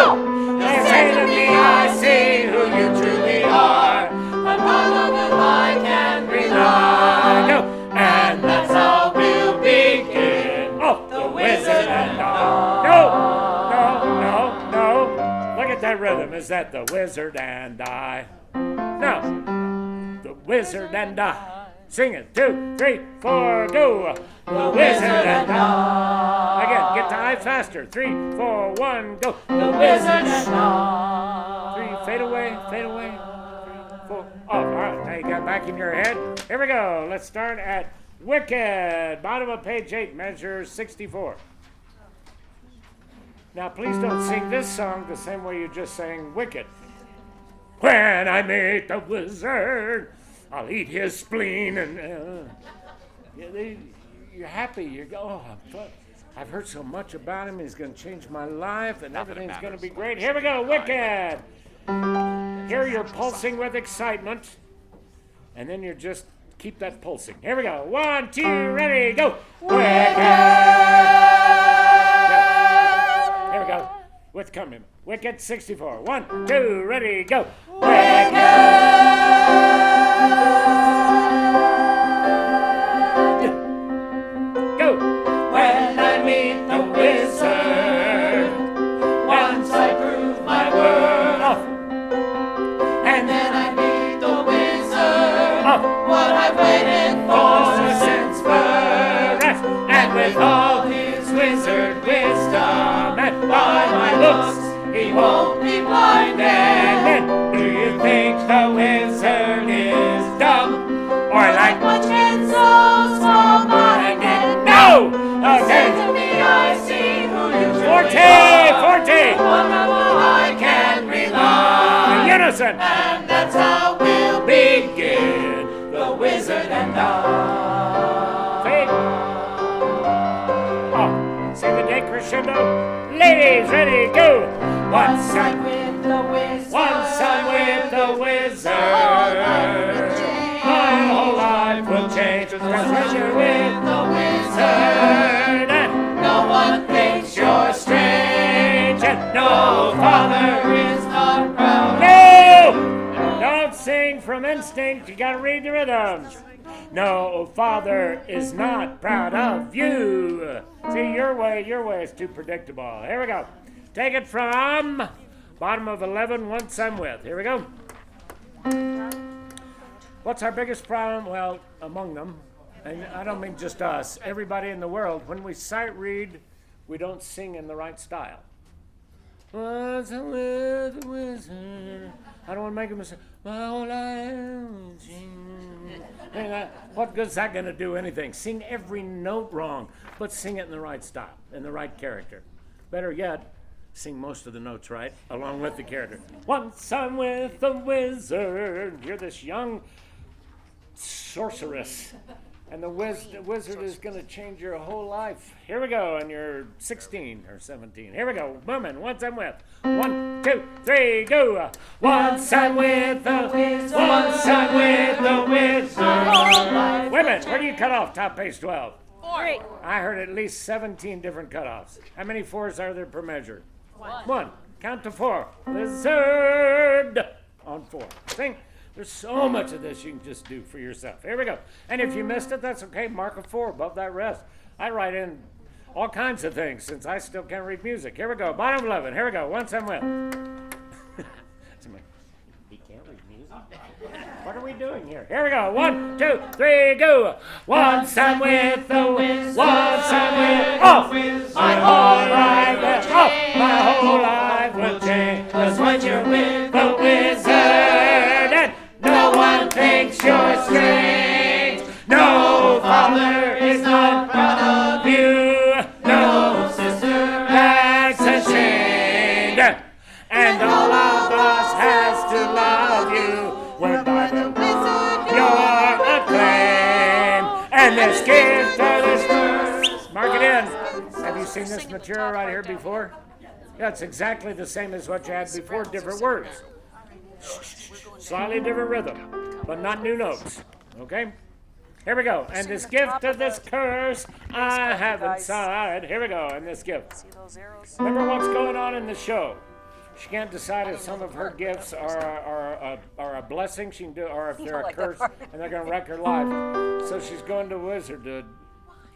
They say to me, I see who you truly are. But none of whom I can rely. No. And That's how we'll begin. oh, the wizard and I. No. Look at that rhythm. Is that the wizard and I? No. The wizard and I. Sing it. 2, 3, 4, go. The wizard and I. Again, get to I faster. 3, 4, 1, go. The wizard and I. 3, fade away. 3, 4. Oh, all right. Now you got back in your head. Here we go. Let's start at Wicked. Bottom of page 8, measure 64. Now, please don't sing this song the same way you just sang Wicked. When I meet the wizard, I'll eat his spleen and you're happy. You go, oh, I've heard so much about him. He's going to change my life and Not that it everything's going to be matters. great. Here we go, Wicked. Here you're pulsing with excitement, and then you're just keep that pulsing. Here we go. 1, 2, ready, go. Wicked. Yeah. Here we go. With coming. Wicked 64. 1, 2, ready, go. Go. When I meet the wizard, once I prove my worth, Off. and then I meet the wizard, Off. what I've waited for since birth, Rest. and with all his wizard wisdom, And by my looks, he won't be blinded. do you think the wind Listen. And that's how we'll begin, the wizard and I. See? Oh, see the decrescendo? Ladies, ready, go! One side with the wizard. One side with the wizard. My whole life will change. Cause when you're with the wizard, no one thinks you're strange. and No father is not proud. No! Don't sing from instinct. You gotta read the rhythms. No father is not proud of you. See, your way is too predictable. Here we go. Take it from bottom of 11, once I'm with. Here we go. What's our biggest problem? Well, among them, and I don't mean just us, everybody in the world, when we sight read, we don't sing in the right style. Once I'm with the wizard. I don't want to make a mistake. My whole life. What good's that going to do anything? Sing every note wrong, but sing it in the right style, in the right character. Better yet, sing most of the notes right, along with the character. Once I'm with the wizard. You're this young sorceress, and the wizard is going to change your whole life. Here we go, and you're 16 or 17. Here we go, woman, once I'm with. 1, 2, 3, go. Once I'm with the wizard. Once I'm with the wizard. Women, where do you cut off? Top page 12. 4. I heard at least 17 different cutoffs. How many 4s are there per measure? 1. Count to 4. Wizard on 4. Sing. There's so much of this you can just do for yourself. Here we go. And if you missed it, that's okay. Mark a 4 above that rest. I write in all kinds of things since I still can't read music. Here we go. Bottom 11. Here we go. Once I'm with. He can't read music? What are we doing here? Here we go. 1, 2, 3, go. Once I'm with the wizard. Once I'm with. Oh! My whole life will change. My whole life will change. 'Cause when you're with the wizard, no one thinks you're strange. No father is not proud of you. No sister acts ashamed. And all of us has to love you. We're by the wizard, you're acclaimed. And this gift of this verse. Mark it in. Have you seen this material right here before? Yeah, it's exactly the same as what you had before, different words. Slightly different rhythm, but not new notes. Okay? Here we go. And this gift of this curse I have inside. Here we go. And this gift. Remember what's going on in the show. She can't decide if some of her gifts are a blessing she can do, or if they're a curse and they're going to wreck her life. So she's going to a wizard to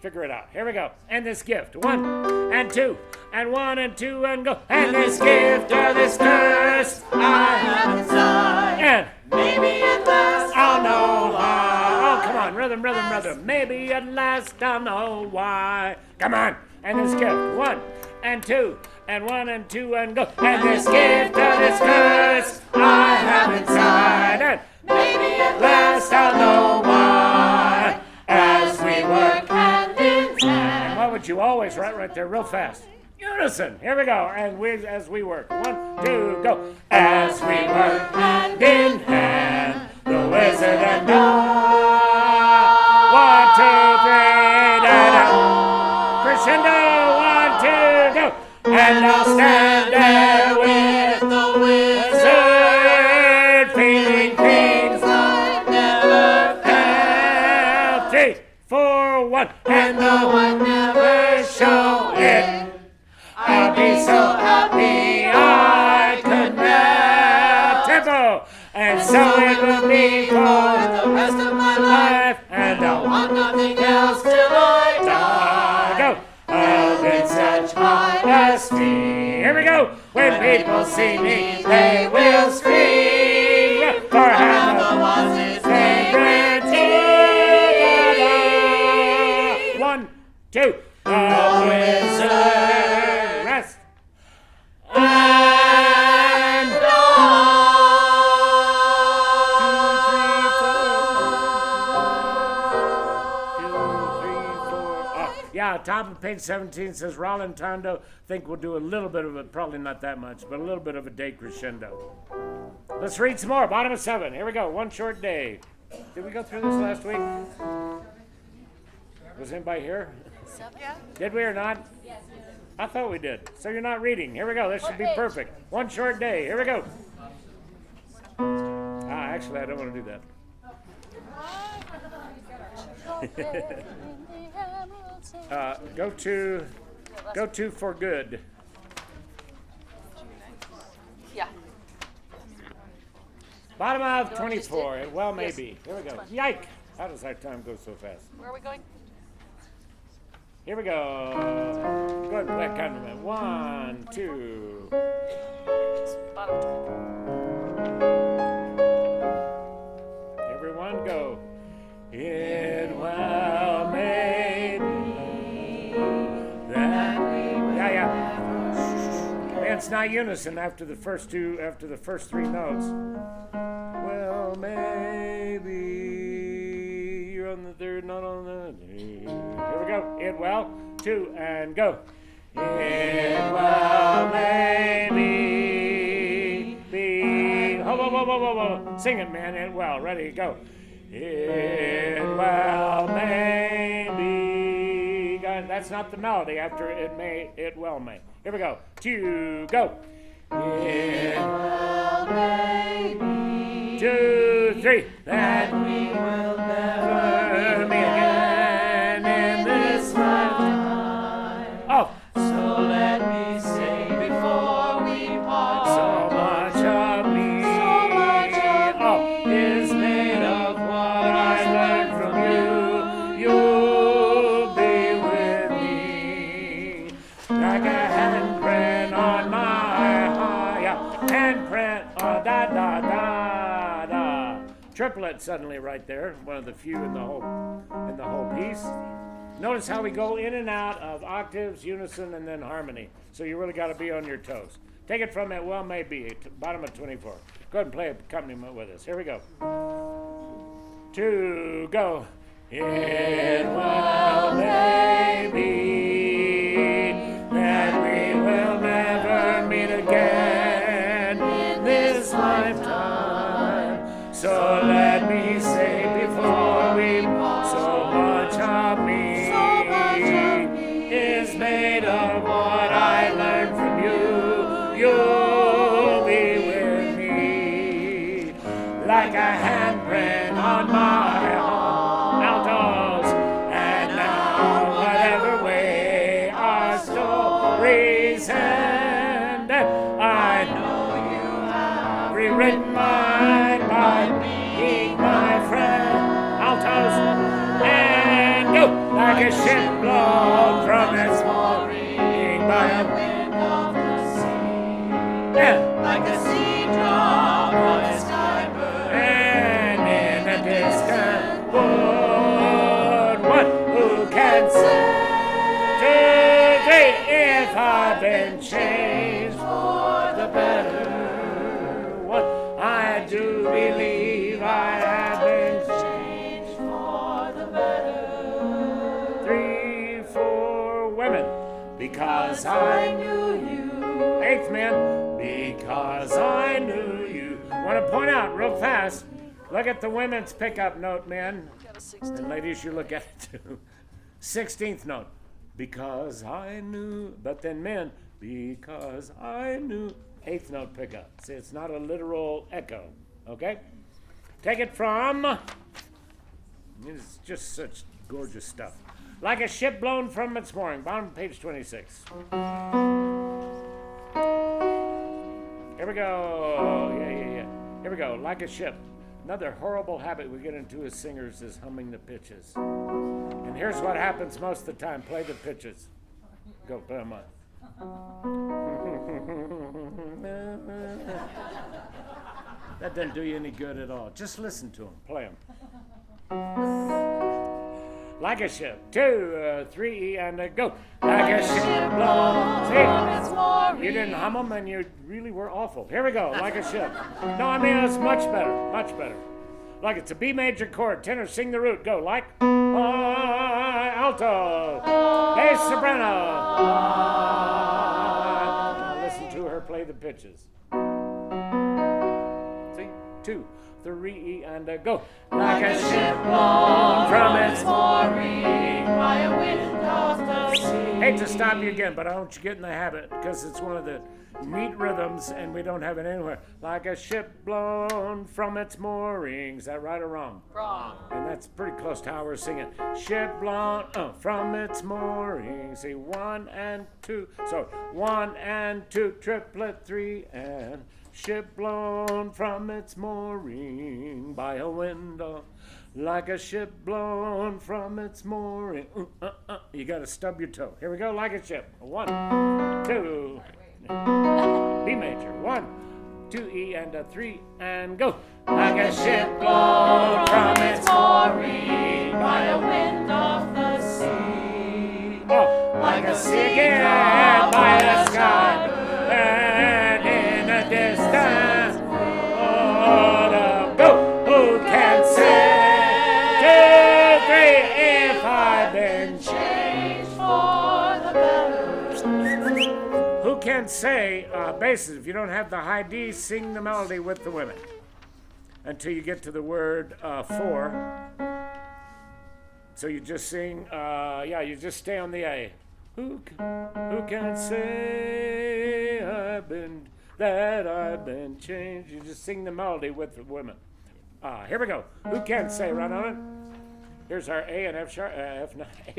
figure it out. Here we go. And this gift. 1 and 2 and 1 and 2 and go. And this gift or this curse I have inside. And Maybe at last I'll know why. Oh, come on. Rhythm, rhythm, rhythm. Maybe at last I'll know why. Come on. And this gift. 1 and 2 and 1 and 2 and go. And this gift or this curse I have inside. And maybe at last I'll know why. as we work hand in hand. Why would you always write right there real fast? Unison. Here we go. And as we work. 1, 2, go. As we work hand in hand, the wizard and I. 1, 2, 3, da, da. Crescendo. 1, 2, go. And I'll stand there with the wizard, feeling things I never felt. 3, 4, 1. And no one never show it. I'd be so happy I could melt. Tempo. And so it will be for the rest of my life. and I want nothing else till I die. go. Held in such high esteem. Here we go. When people see me, they will scream. For half the of was his favorite team. 1, 2. The wizard. Rest. And 2, 3, 4. Yeah, top of page 17 says Rolantando. Think we'll do a little bit of it, probably not that much, but a little bit of a decrescendo. Let's read some more. Bottom of 7. Here we go. One short day. Did we go through this last week? Was anybody here? Yeah. Did we or not? Yes. I thought we did. So you're not reading. Here we go. This should be perfect. One short day. Here we go. Actually, I don't want to do that. Go to for good. Yeah. Bottom of 24. It well may be. Here we go. Yike! How does our time go so fast? Where are we going? Here we go. Go ahead and play accompaniment. 1, 2. Bottom. Everyone go. It well may be that yeah. Man, it's not unison after the first 3 notes. Well, maybe you're on the third, not on the. Here we go. It well, 2 and go. It well maybe be. Whoa. Sing it, man. It well. Ready, go. It well may be. God, that's not the melody after it may, it well may. Here we go. 2, go. It well may be. 2, 3. That we will never meet again in this lifetime. Oh. So let me say before we part, So much of me, is made of what I learned from you. You'll be with me like a handprint on my handprint. Da da da da. Triplet suddenly right there. One of the few in the whole piece. Notice how we go in and out of octaves, unison, and then harmony. So you really got to be on your toes. Take it from it well may be, bottom of 24. Go ahead and play accompaniment with us. Here we go. 2, go. It well may be that we will never meet again in this lifetime. So let me say before we part, so much of me is made of what I learned from you. You'll be with me like a handprint on my altos. And now, whatever way our stories end, I know you have rewritten mine by being my friend. Altos and go like a ship blown from its mooring by a wind of the sea. like a sea drop on a skybird, And in a distant wood, one who can say, 2, 3, if I've been changed for the better, what I do believe I have been changed for the better. 3, 4, women, because I knew you. 8th men, because I knew you. Want to point out real fast, look at the women's pickup note, men. Got a 16. And ladies, you look at it too. 16th note, because I knew. But then men, because I knew. 8th note pickup. See, it's not a literal echo, okay? Take it from, it's just such gorgeous stuff. Like a ship blown from its mooring, bottom of page 26. Here we go. Yeah. Here we go. Like a ship. Another horrible habit we get into as singers is humming the pitches. And here's what happens most of the time. Play the pitches. Go, put them on. That doesn't do you any good at all. Just listen to them. Play them. Like a ship. 2, 3, and go. Like a ship blown. See? You didn't hum them and you really were awful. Here we go. Like a ship. No, I mean, it's much better. Much better. Like it's a B major chord. Tenor, sing the root. Go. Like alto. Bass soprano. Now listen to her play the pitches. 2, 3, and go. Like a ship blown from its mooring by a wind of the sea. Hate to stop you again, but I want you to get in the habit because it's one of the neat rhythms and we don't have it anywhere. Like a ship blown from its moorings. Is that right or wrong? Wrong. And that's pretty close to how we're singing. Ship blown from its moorings. See, 1 and 2. So 1 and 2, triplet 3 and ship blown from its mooring by a wind like a ship blown from its mooring. You got to stub your toe. Here we go, like a ship. 1, 2, B major. 1, 2, E and a 3 and go. Like a ship blown from its mooring by a wind of the sea. Like a sea again by the sky and in a distance. Go. Who can say? 2, 3, if I've been Changed for the better. Who can say, basses, if you don't have the high D, sing the melody with the women until you get to the word 4. So you just sing, you just stay on the A. Who can say I've been changed? You just sing the melody with the women. Here we go. Who can say? Right on it. Here's our A and F sharp, A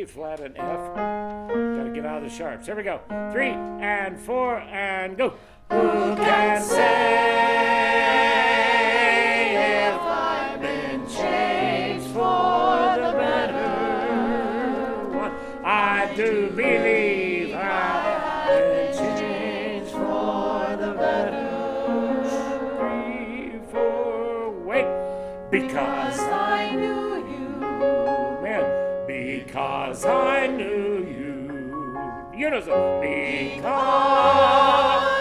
flat and F. Gotta get out of the sharps. Here we go. 3 and 4 and go. Who can say if I've been changed for the better? 1, I do believe I've been changed for the better. 3, 4, wait. Because I knew you. Man, because I knew you. Unison. Because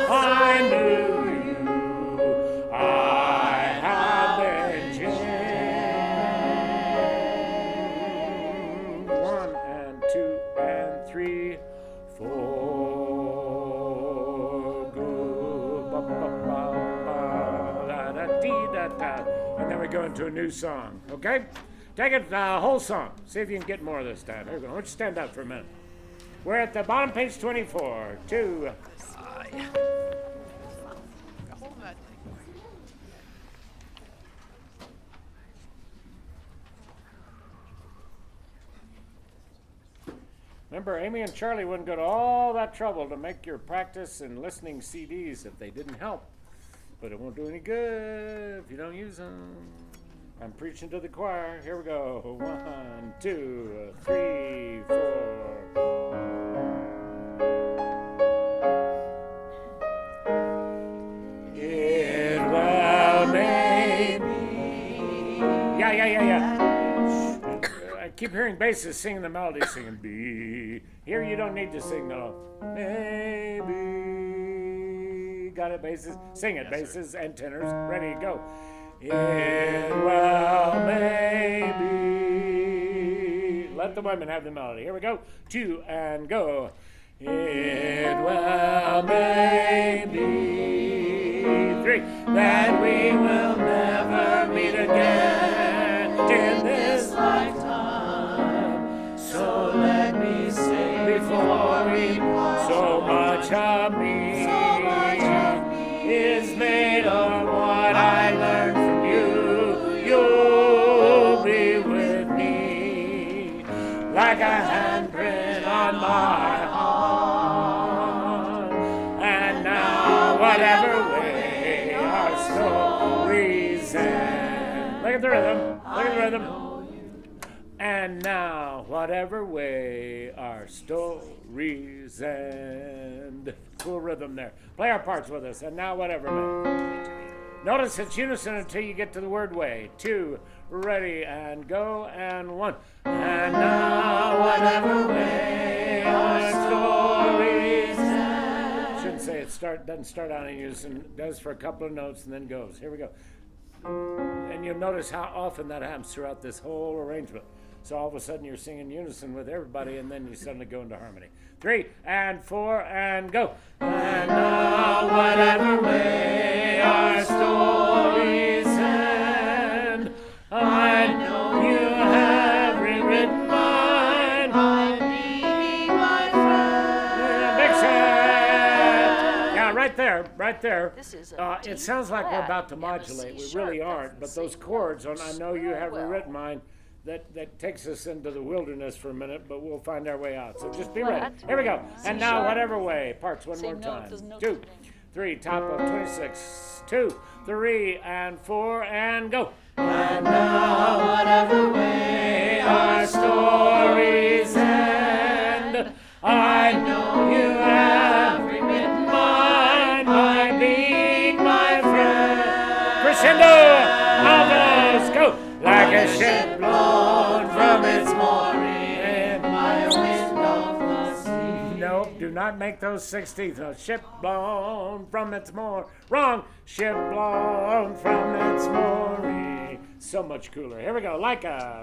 I knew you. I have been changed. 1 and 2 and 3, 4. Good. Ba, ba, ba, ba, da, da, dee, da, da. And then we go into a new song, okay? Take it the whole song. See if you can get more this time. Here we go. Why don't you stand up for a minute? We're at the bottom, page 24. 2. Hold that. Remember, Amy and Charlie wouldn't go to all that trouble to make your practice and listening CDs if they didn't help. But it won't do any good if you don't use them. I'm preaching to the choir. Here we go. 1, 2, 3, 4. It well may be. Yeah. I keep hearing basses singing the melody, singing B. Here you don't need to sing no. Maybe. Got it, basses? Sing it, basses and tenors. Ready, go. It well may be. Let the women have the melody. Here we go. 2 and go. It well may be 3 that we will never meet again in this lifetime. So let me say before we part, so much of me is made of what I learned from you. You'll be with me like a handprint on my heart. And now, whatever way our stories end. Look at the rhythm. Look at the rhythm. And now, whatever way our stories end. Cool rhythm there. Play our parts with us. And now, whatever way. Notice it's unison until you get to the word way. 2, ready, and go, and 1. And now, whatever way our stories end. Shouldn't say it doesn't start out in unison. It does for a couple of notes and then goes. Here we go. And you'll notice how often that happens throughout this whole arrangement. So all of a sudden you're singing unison with everybody, and then you suddenly go into harmony. 3 and 4 and go. And now, whatever way our stories end. right there. This is a It sounds like we're D about to and a modulate. We C really sharp. aren't. But That's the those same chords, note. I know you have Well. rewritten mine. That takes us into the wilderness for a minute, but we'll find our way out. So just be Flat. ready. Here we go. C And now, sharp. whatever way. Parts one Same more note, time. doesn't note 2, fit in. 3, top of 26. 2, 3, and 4, and go. And now, whatever way our stories end, I know you have rewritten mine by being my friend. Crescendo. Altos. Go. Like a ship blown from its mooring by a wind of the sea. Nope, do not make those 16th notes. Ship blown from its moor. Wrong. Ship blown from its mooring. So much cooler. Here we go. Like a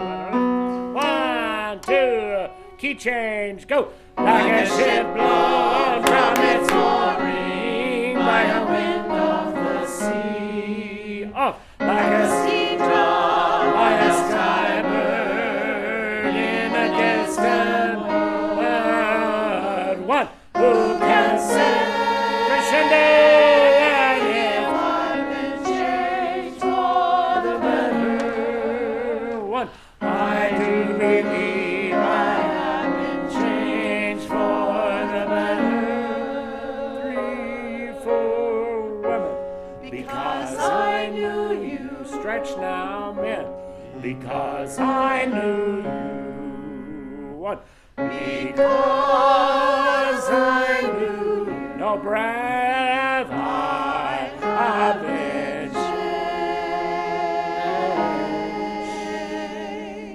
1, 2. Key change. Go. Like a ship blown from its mooring by a wind of the sea. Off. Like a sea drum by a sky bird in a distant world. 1. Who can say crescendo that if I've been changed for the better? 1. I do believe I have been changed for the better. 3, 4, women. Because I knew you. Stretch now, men. Because I knew you. 1. Because I knew. No breath. I have been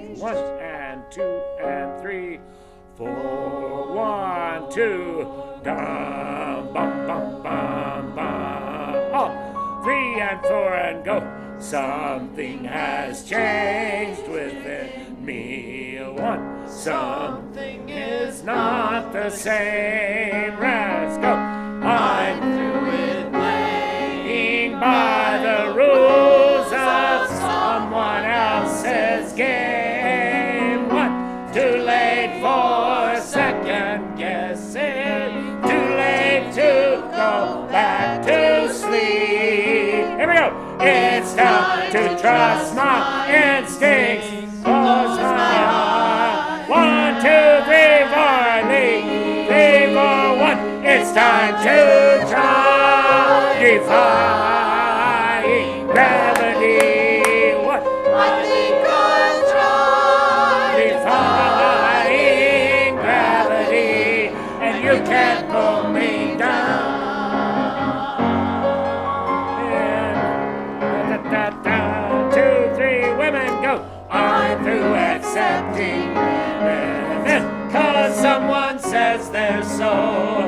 changed. 1 and 2 and 3, 4. 1, 2. Dum bum bum bum bum. Up. 3 and 4 and go. Something has changed within me. 1. Something is not the same. Let's go. I'm through with playing by the rules of someone else's game. 1. Too late for second guessing. Too late to go back to sleep. Here we go. It's time to trust my instincts. Close my heart. 1, 2, 3, 4, leave. 3, 4, 1. It's time to try. Defying gravity. 1. I think I'll try. Defying gravity. And you can't pull me down. And 2, 3, women, go. I'm through accepting women, 'cause someone says they're so.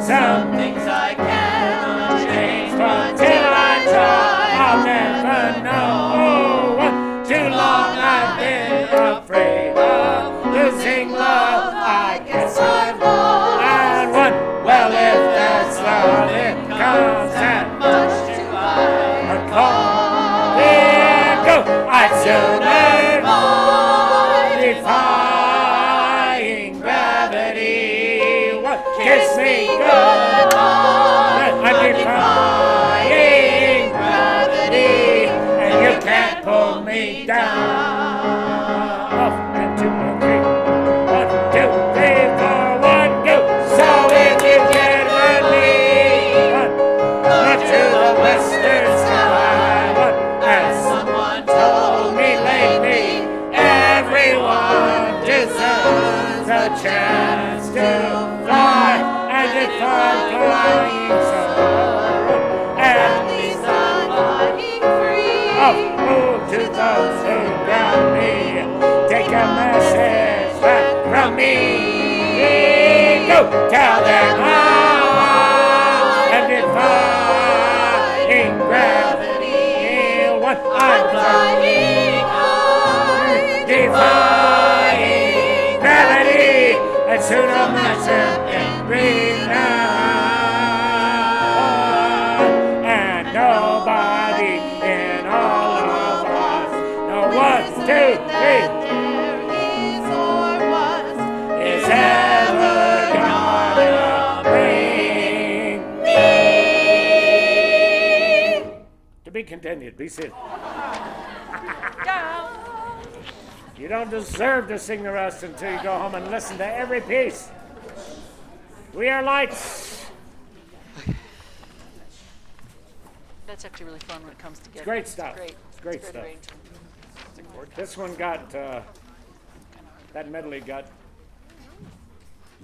Some things I cannot change, but till I try, I'll never know. Oh, too long I've been afraid of losing love. I guess I've lost. And 1. Well, if that's love, it comes that much too high. A call. There go. I'd sooner defying gravity. 1. Kiss me goodbye. I'm defying gravity, and you can't pull me down. Off and 2 and 3. 1, 2, 3, 4, 1, go. So if you get with me, 1, not to the western sky. 1, as someone told me lately, everyone deserves a chance to fly. And if I'm flying solo, at least I'm flying free. Up, move to those who ground me. Take a message back from me. Go tell them how I'm defying gravity. 1, I'm flying high, defying gravity, and soon I'll match them and breathe now. And nobody in all of us, no 1, 2, 3, is ever gonna bring me be continued. Be seated. Down. You don't deserve to sing the rest until you go home and listen to every piece. We are lights. That's actually really fun when it comes together. Great stuff. Great. It's great stuff. arrangement. This one got, that medley got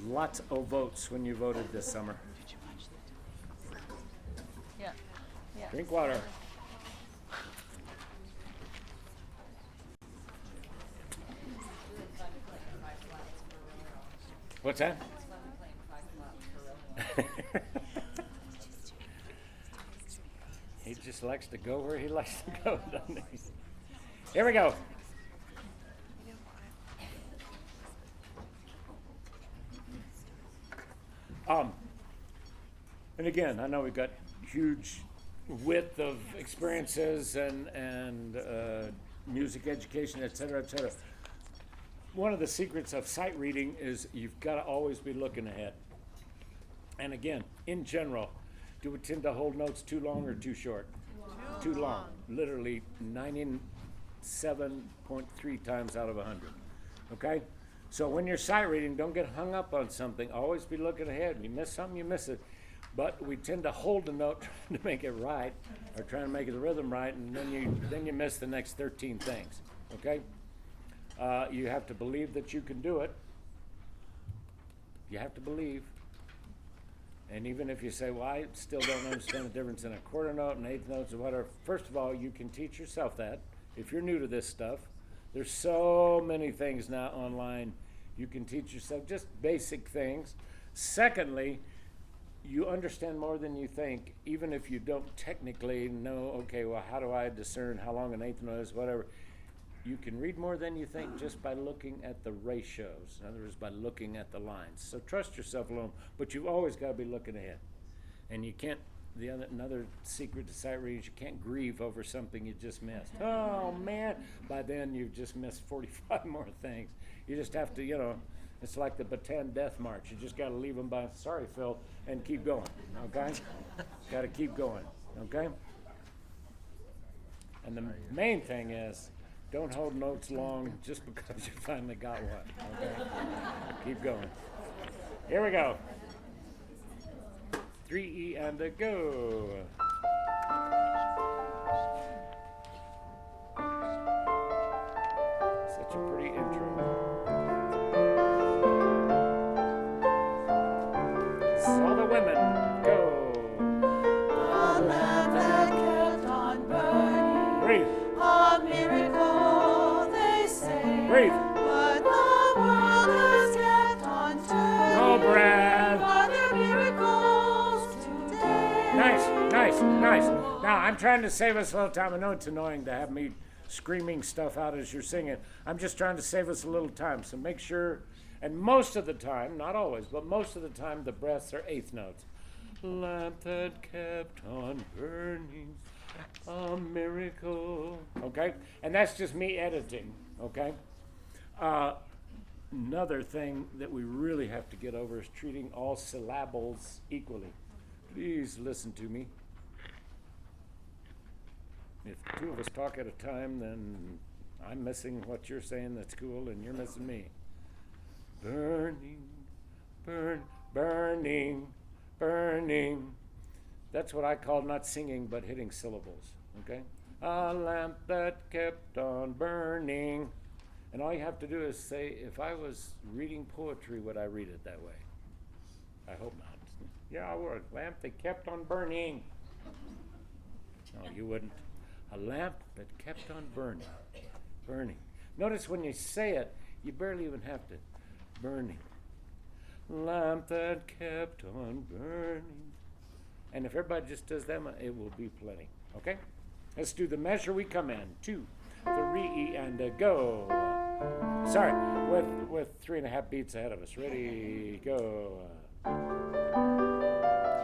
lots of votes when you voted this summer. Yeah. Yeah. Drink water. What's that? He just likes to go where he likes to go, doesn't he? Here we go. And again, I know we've got huge width of experiences and music education, et cetera, et cetera. One of the secrets of sight reading is you've got to always be looking ahead. And again, in general, do we tend to hold notes too long or too short? Too long. Literally 97.3 times out of 100. Okay? So when you're sight reading, don't get hung up on something. Always be looking ahead. You miss something, you miss it. But we tend to hold the note trying to make it right, or trying to make the rhythm right, and then you miss the next 13 things. Okay? You have to believe that you can do it. You have to believe. And even if you say, well, I still don't understand the difference in a quarter note and eighth notes or whatever, first of all, you can teach yourself that. If you're new to this stuff, there's so many things now online. You can teach yourself just basic things. Secondly, you understand more than you think, even if you don't technically know, okay, well, how do I discern how long an eighth note is, whatever. You can read more than you think just by looking at the ratios. In other words, by looking at the lines. So trust yourself alone, but you've always got to be looking ahead. And you can't, another secret to sight reading is you can't grieve over something you just missed. Oh, man. By then, you've just missed 45 more things. You just have to, it's like the Bataan Death March. You just got to leave them by, sorry, Phil, and keep going, okay? Got to keep going, okay? And the main thing is, don't hold notes long just because you finally got one, okay? Keep going. Here we go. 3E and a go. Such a pretty intro. All the women, go. A lamp that kept on burning, Breathe, a miracle they say. breathe. But the world has kept on turning. Oh, Brad. Are there miracles today? Nice, nice, nice. Now, I'm trying to save us a little time. I know it's annoying to have me screaming stuff out as you're singing. I'm just trying to save us a little time. So make sure, and most of the time, not always, but most of the time, the breaths are eighth notes. Lamp that kept on burning, a miracle. Okay? And that's just me editing. Okay? Another thing that we really have to get over is treating all syllables equally. Please listen to me. If two of us talk at a time, then I'm missing what you're saying that's cool, and you're missing me. Burning, burning, burning. That's what I call not singing, but hitting syllables, okay? A lamp that kept on burning. And all you have to do is say, if I was reading poetry, would I read it that way? I hope not. Yeah, I would. Lamp that kept on burning. No, you wouldn't. A lamp that kept on burning. Burning. Notice when you say it, you barely even have to. Burning. Lamp that kept on burning. And if everybody just does that, it will be plenty. Okay? Let's do the measure we come in. 2, 3, and a go. Sorry, with 3.5 beats ahead of us. Ready, go.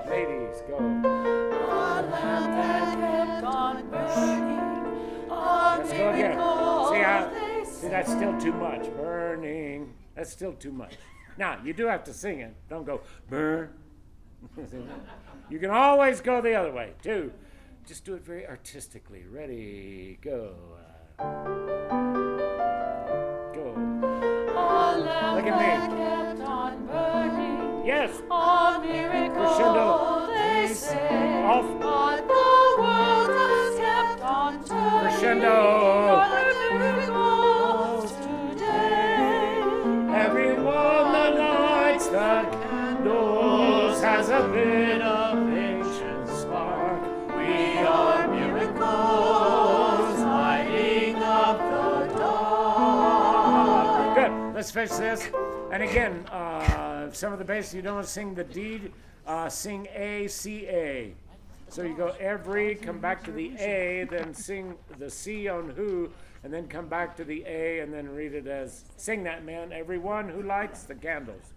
Ladies, go. A lamp that kept on burning, a Let's go again. miracle See they see, that's still too much. Burning. That's still too much. Now, you do have to sing it. Don't go, burn. You can always go the other way. 2, Just do it very artistically. Ready, go. Go. Look at me. Kept on burning. Yes. A miracle, Crescendo. they say. Off. But the world has kept on turning. Crescendo. For the miracles today. Everyone that lights the candles has a bit of ancient spark. We are miracles lighting up the dark. Good. Let's finish this. And again, some of the bass, you don't want to sing the D, sing A, C, A. So you go every, come back to the A, then sing the C on who, and then come back to the A, and then read it as, sing that, man. Everyone who lights the candles.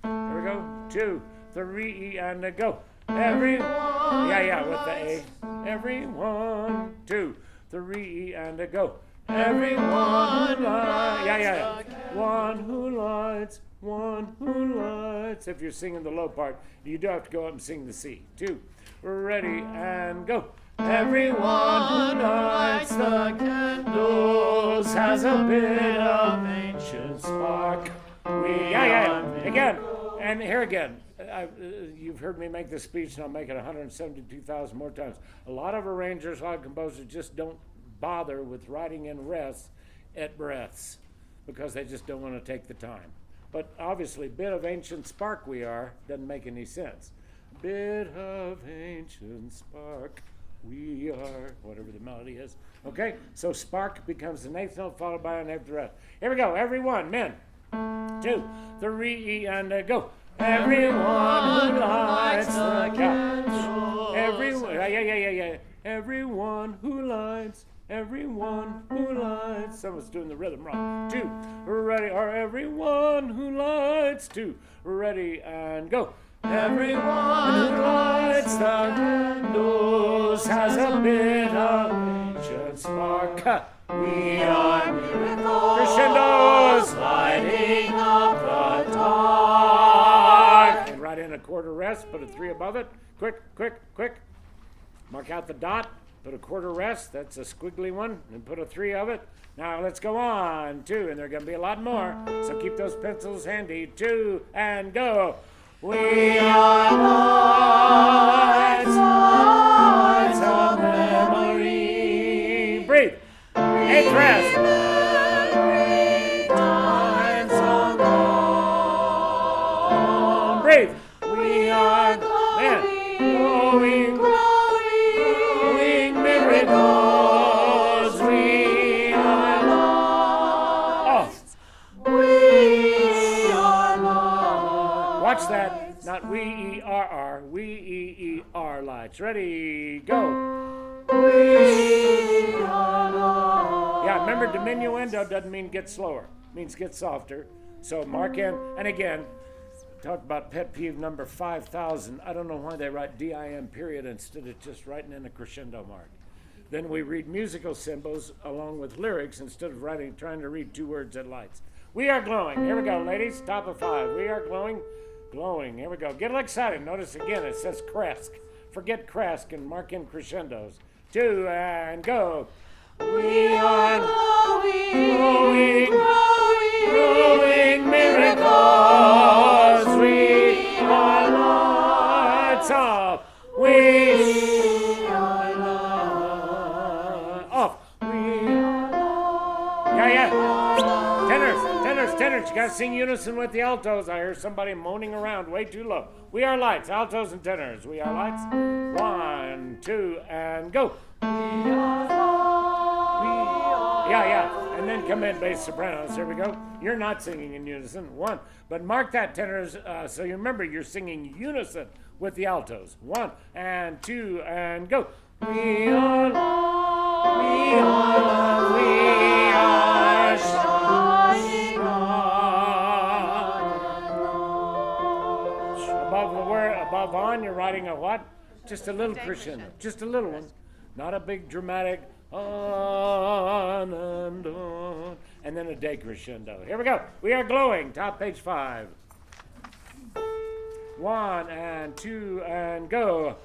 There we go. 2, 3, and go. Everyone. Yeah, with the A. Everyone. 2, 3, and go. Everyone lights. Yeah. One who lights. One who lights. If you're singing the low part, you do have to go up and sing the C. 2, ready, and go. Everyone who lights the candles has a bit of ancient spark. Yeah. Again, and here again. You've heard me make this speech, and I'll make it 172,000 more times. A lot of arrangers, a lot of composers just don't bother with writing in rests at breaths because they just don't want to take the time. But obviously, bit of ancient spark we are doesn't make any sense. Bit of ancient spark we are, whatever the melody is. Okay, so spark becomes the 8th note followed by an 8th rest. Here we go, everyone, men. 2, 3, and go. Everyone who lights the candles. Everyone, yeah. Everyone who lights. Everyone who lights. Someone's doing the rhythm wrong. 2, ready, or everyone who lights. 2, ready, and go. Everyone who lights the candles has a bit of ancient spark. We are miracles. Crescendos. Lighting up the dark. And write in a quarter rest, put a 3 above it. Quick. Mark out the dot, put a quarter rest, that's a squiggly one, and put a 3 of it. Now let's go on. 2, and there are going to be a lot more, so keep those pencils handy. 2, and go. We are lights of memory. Breathe. 8th rest. Breathe. We are growing miracles. We are lost. We are lost. Watch that. Not we E-R-R. We E-E-R lights. Ready, go. We are lost. Yeah, remember diminuendo doesn't mean get slower. It means get softer. So mark in, and again, talk about pet peeve number 5,000. I don't know why they write D-I-M period instead of just writing in a crescendo mark. Then we read musical symbols along with lyrics instead of trying to read 2 words at lights. We are glowing. Here we go, ladies. Top of 5. We are glowing. Glowing. Here we go. Get excited. Notice again it says cresk. Forget cresk and mark in crescendos. 2, and go. We are growing miracles. We are lights off. We are lights off. We are lights. Yeah. Tenors. You gotta sing unison with the altos. I hear somebody moaning around way too low. We are lights. Altos and tenors. We are lights. 1, 2, and go. We are lights. Yeah. And then come in bass sopranos. Here we go. You're not singing in unison. 1. But mark that, tenors, so you remember you're singing unison with the altos. 1 and 2 and go. We are shining above on, you're writing a what? Just a little crescendo. Just a little one. Not a big dramatic on and on. And then a decrescendo. Here we go. We are glowing. Top page 5. 1 and 2 and go.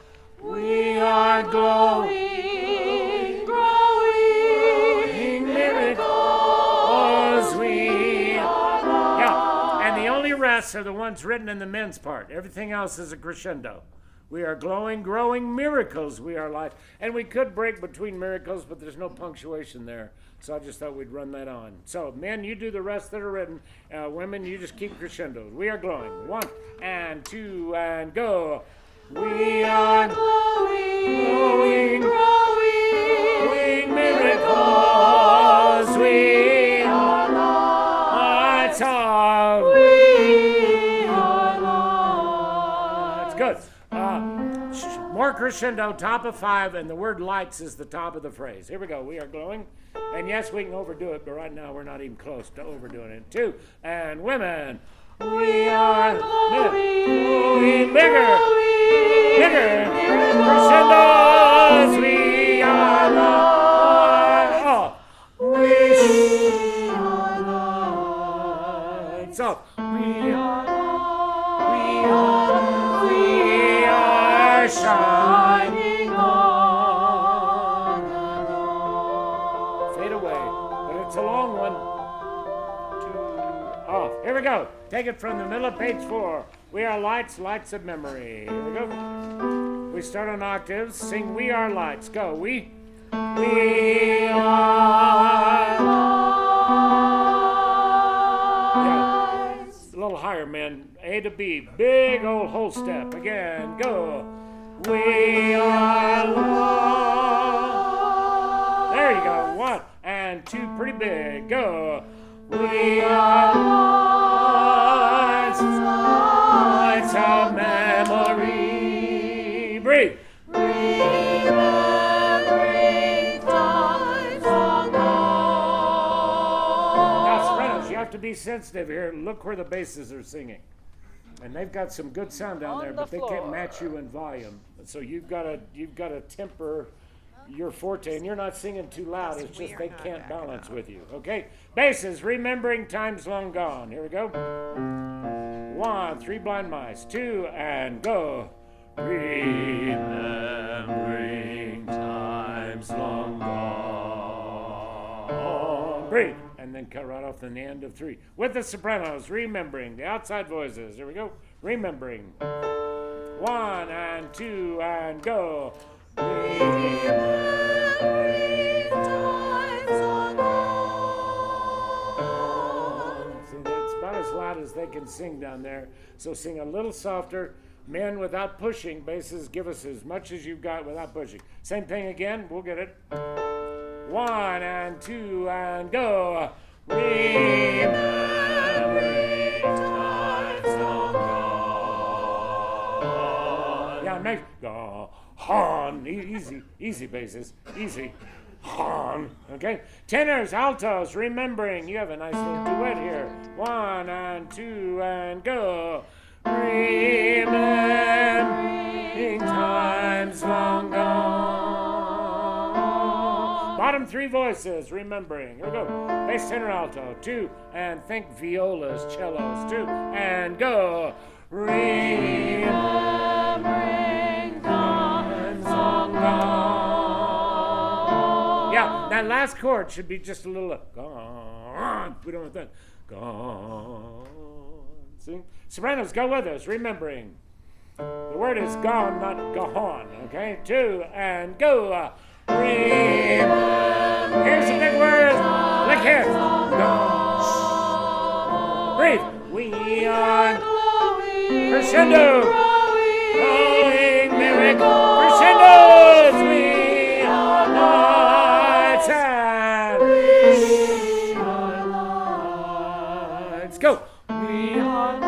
We are glowing, growing miracles. We are. Yeah, and the only rests are the ones written in the men's part. Everything else is a crescendo. We are glowing, growing miracles. We are light. And we could break between miracles, but there's no punctuation there. So I just thought we'd run that on. So, men, you do the rest that are written. Women, you just keep crescendos. We are glowing. 1 and 2 and go. We are glowing, growing miracles. We are lights of. We are lights. Good. More crescendo, top of 5, and the word lights is the top of the phrase. Here we go. We are glowing. And yes, we can overdo it, but right now we're not even close to overdoing it. 2 and women. We are glowing, bigger, crescendos. We are lights. We are lights. So we are shining on the dawn. Fade away, but it's a long one. 2 off. Here we go. Take it from the middle of page 4. We are lights, lights of memory. Here we go. We start on octaves. Sing We Are Lights. Go. We are lights. Yeah. A little higher, men. A to B. Big old whole step. Again. Go. We are lights. There you go. 1 and 2. Pretty big. Go. We are lights, lights of memory. Breathe. Remembering times long gone. Now, sopranos, you have to be sensitive here. Look where the basses are singing. And they've got some good sound down there, but they can't match you in volume. So you've got to temper your forte, and you're not singing too loud. It's just they can't balance with you. Okay, basses. Remembering times long gone. Here we go. 1, 3 blind mice. 2 and go. Remembering times long gone. Breathe. And then cut right off the end of 3. With the sopranos, remembering. The outside voices. Here we go. Remembering. 1 and 2 and go. Remembering times long gone. See, that's about as loud as they can sing down there. So sing a little softer. Men, without pushing. Basses, give us as much as you've got without pushing. Same thing again. We'll get it. 1 and 2 and go. Remembering times long gone. Yeah, nice. Go. Han. Easy basses. Easy. Han. Okay. Tenors, altos, remembering. You have a nice little duet here. 1 and 2 and go. Remembering times long gone. Bottom 3 voices, remembering. Here we go. Bass, tenor, alto. 2 and think violas, cellos. 2 and go. Remembering times long gone. Yeah, that last chord should be just a little gone. We don't want that. Gone. See? Sopranos, go with us, remembering. The word is gone, not gone, okay? 2 and go. Remember. Here's a big word. Look here. Go. Breathe. We are crescendo. Growing miracle. Crescendos. We are lights and we are lights. Go. We are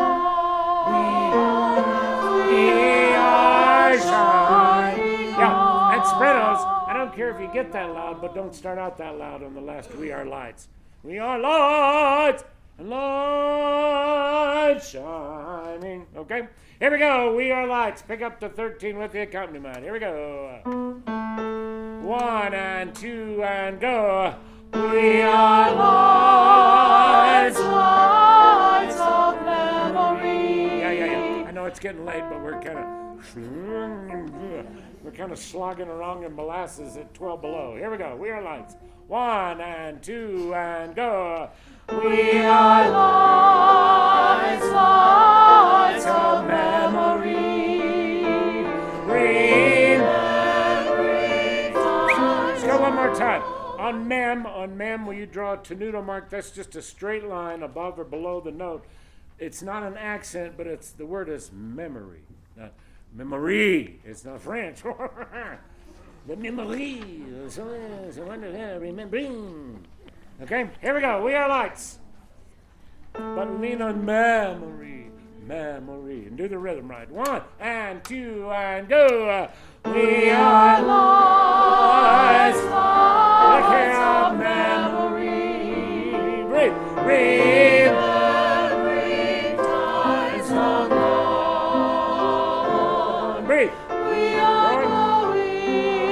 shining. Yeah, and sopranos. I don't care if you get that loud, but don't start out that loud on the last we are lights. We are lights and lights shining. Okay? Here we go. We are lights. Pick up the 13 with the accompaniment. Here we go. 1 and 2 and go. We are lights, lights of memory. Yeah. I know it's getting late, but we're kind of slogging around in molasses at 12 below. Here we go. We are lights. 1 and 2 and go. We are lights, lights of memory. Let's go one more time. On mem, will you draw a tenuto mark? That's just a straight line above or below the note. It's not an accent, but it's the word is memory. Memory. It's not French. The memory. Remembering. Okay, here we go. We are lights. But lean on memory. Memory. And do the rhythm right. 1 and 2 and go. We are lights. Look here on memory. Breathe. Breathe. Breathe.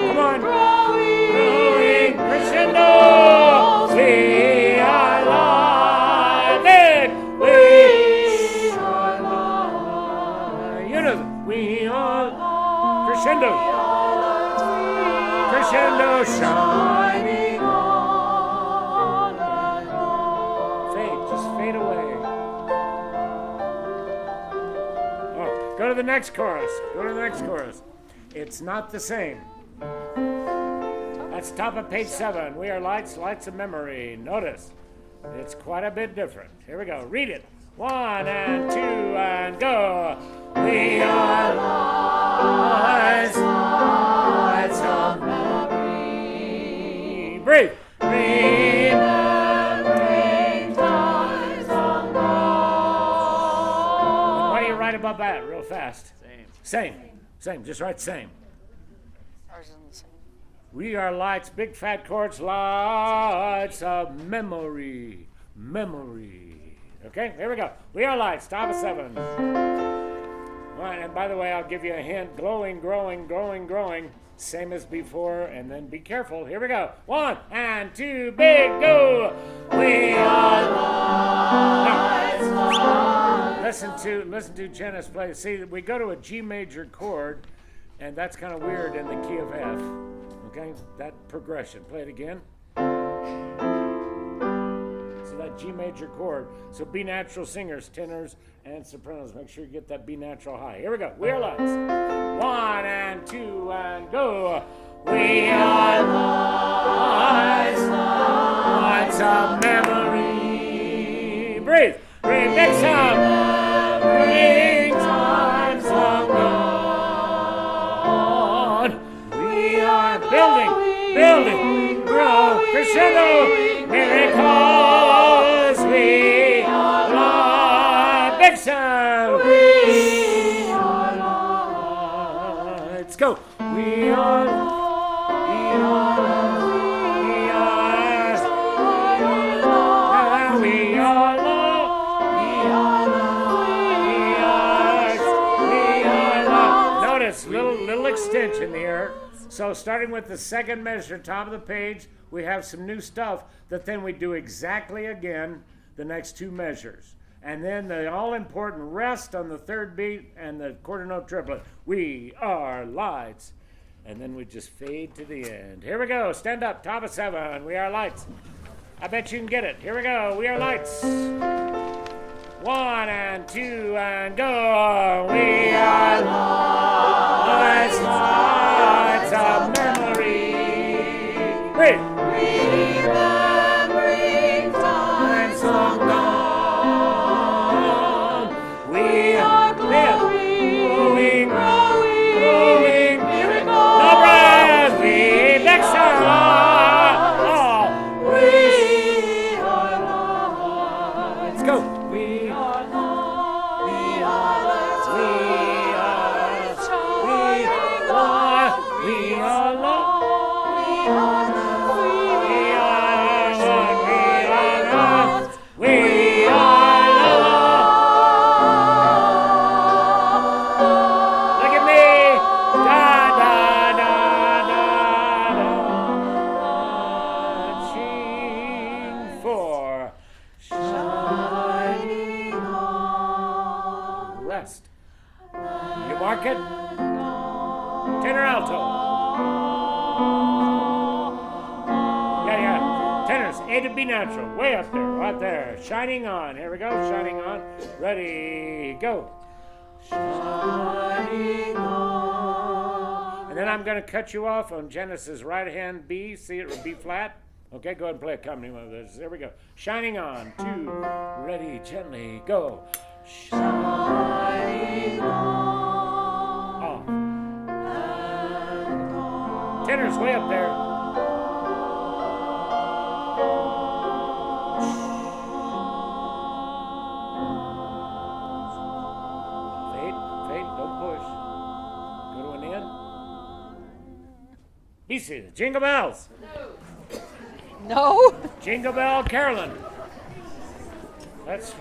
Come on. Growing. Crescendo. We are live. We are live. Unison. We are crescendo. Crescendo. Shining on and on. Fade. Just fade away. Oh, go to the next chorus. Go to the next chorus. It's not the same. That's top of page 7. We are lights, lights of memory. Notice, it's quite a bit different. Here we go. Read it. 1 and 2 and go. We are lights, lights of memory. Breathe. Remembering times of gone. What do you write above that real fast? Same. Just write same. Ours isn't the same. We are lights, big fat chords, lights of memory. Memory. Okay, here we go. We are lights, top of 7. All right, and by the way, I'll give you a hint. Glowing, growing, growing, growing. Same as before, and then be careful. Here we go. 1 and 2, big, go. We are lights. Now, listen to Janice play. See, we go to a G major chord, and that's kind of weird in the key of F. Okay, that progression. Play it again. So that G major chord. So B natural singers, tenors, and sopranos. Make sure you get that B natural high. Here we go. We are lights. 1 and 2 and go. We are lights, lights of memory. Breathe. Breathe. Next time. Bring times long gone. We are building, grow, crescendo, miracles. We are light. Big sound. We are lights. Go. We are little extension here. So starting with the second measure, top of the page, we have some new stuff that then we do exactly again the next 2 measures. And then the all-important rest on the third beat and the quarter note triplet. We are lights. And then we just fade to the end. Here we go. Stand up. Top of 7. We are lights. I bet you can get it. Here we go. We are lights. 1 and 2 and go. We are lights, lights of memory. Breathe. Remembering times long gone. We are glowing, growing, miracles. No breath. We next time. We are lights. Let's go. We are lights. We are Look at me. Da da da da da. Marching for shining on. Rest. You mark it. Tenor alto. A to B natural, way up there, right there. Shining on. Here we go. Shining on. Ready, go. Shining on. And then I'm going to cut you off on Genesis right hand B. See it with B flat. Okay, go ahead and play accompaniment with this. There we go. Shining on. 2. Ready, gently, go. Shining on. Off. Tenor's way up there. Easy, Jingle Bells. No. Jingle Bell Carolyn. That's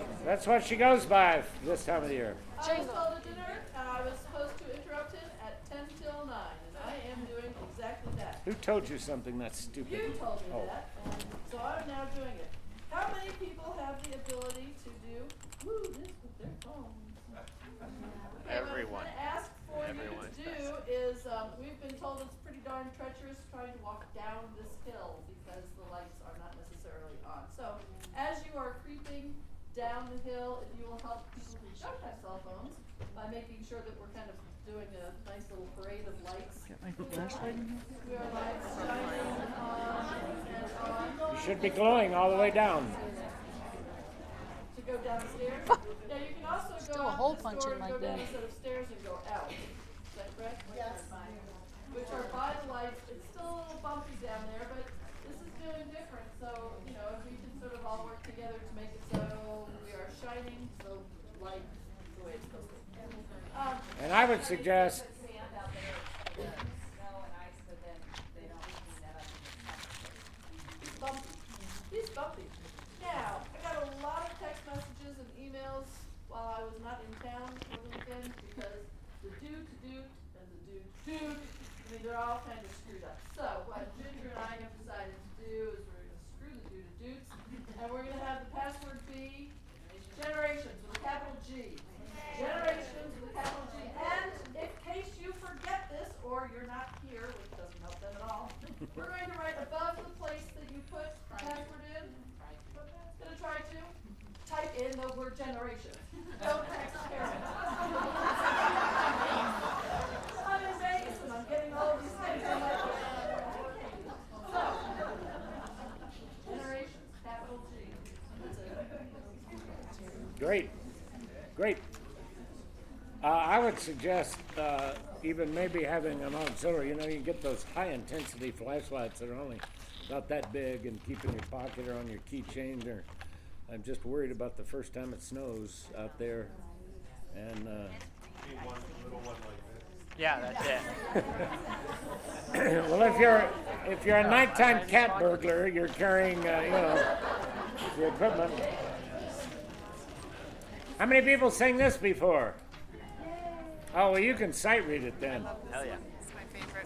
what she goes by this time of the year. I was called to dinner, and I was supposed to interrupt him at 10 till 9, and I am doing exactly that. Who told you something that's stupid? You told me that, and so I'm now doing it. How many people have the ability to do this with their phones? Okay, Everyone. what I'm going to ask for Everyone. you to do is, we've been told it's pretty darn treacherous trying to walk down this hill because the lights are not necessarily on. So, as you are creeping down the hill, if you will help people who don't have cell phones by making sure that we're kind of doing a nice little parade of lights. We are lights shining on and on. You should be glowing all the way down. To go downstairs. Yeah, you can also Do go a out hole the punch store in and go like down that. a set of stairs and go out. Is that correct? Yes. Which are by the lights. It's still a little bumpy down there, but this is doing different. So, you know, if we can sort of all work together to make it so we are shining the light the way it's supposed to. And I would suggest He's bumpy. He's bumpy. Now, I got a lot of text messages and emails while I was not in town for the weekend because the doot and the doot, I mean, they're all kind of screwed up. So, what Ginger and I have decided to do is we're going to screw the doots and we're going to have the password be generations with a capital G. Generations with a capital G. And in case you forget this or you're not here, which doesn't help them at all, we're going to write above the place that you put the password in. Gonna try to type in the word generation. Don't text parents. I'm in Vegas and I'm getting all of these things. I'm like, so, generations, capital G. That's it. great. I would suggest even maybe having an auxiliary. You know, you get those high-intensity flashlights that are only about that big and keep in your pocket or on your keychain. Or I'm just worried about the first time it snows out there. And One little one like this. Yeah, that's it. well, if you're a nighttime cat burglar, you're carrying the equipment. How many people sang this before? Oh, well, you can sight read it then. Hell yeah. It's my favorite.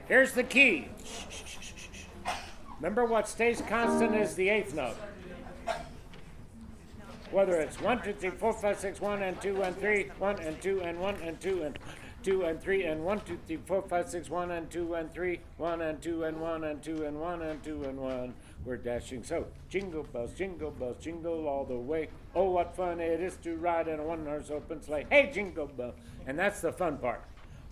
Here's the key. Remember, what stays constant is the eighth note. Whether it's 1, 2, 3, 4, 5, 6, 1 and 2 and 3, 1 and 2 and 1 and 2 and 2 and 3 and 1, 2, 3, 4, 5, 6, 1 and 2 and 3, 1 and 2 and 1 and 2 and 1 and 2 and 1. We're dashing so. Jingle bells, jingle all the way. Oh, what fun it is to ride in a one-horse open sleigh. Hey, jingle bell. And that's the fun part.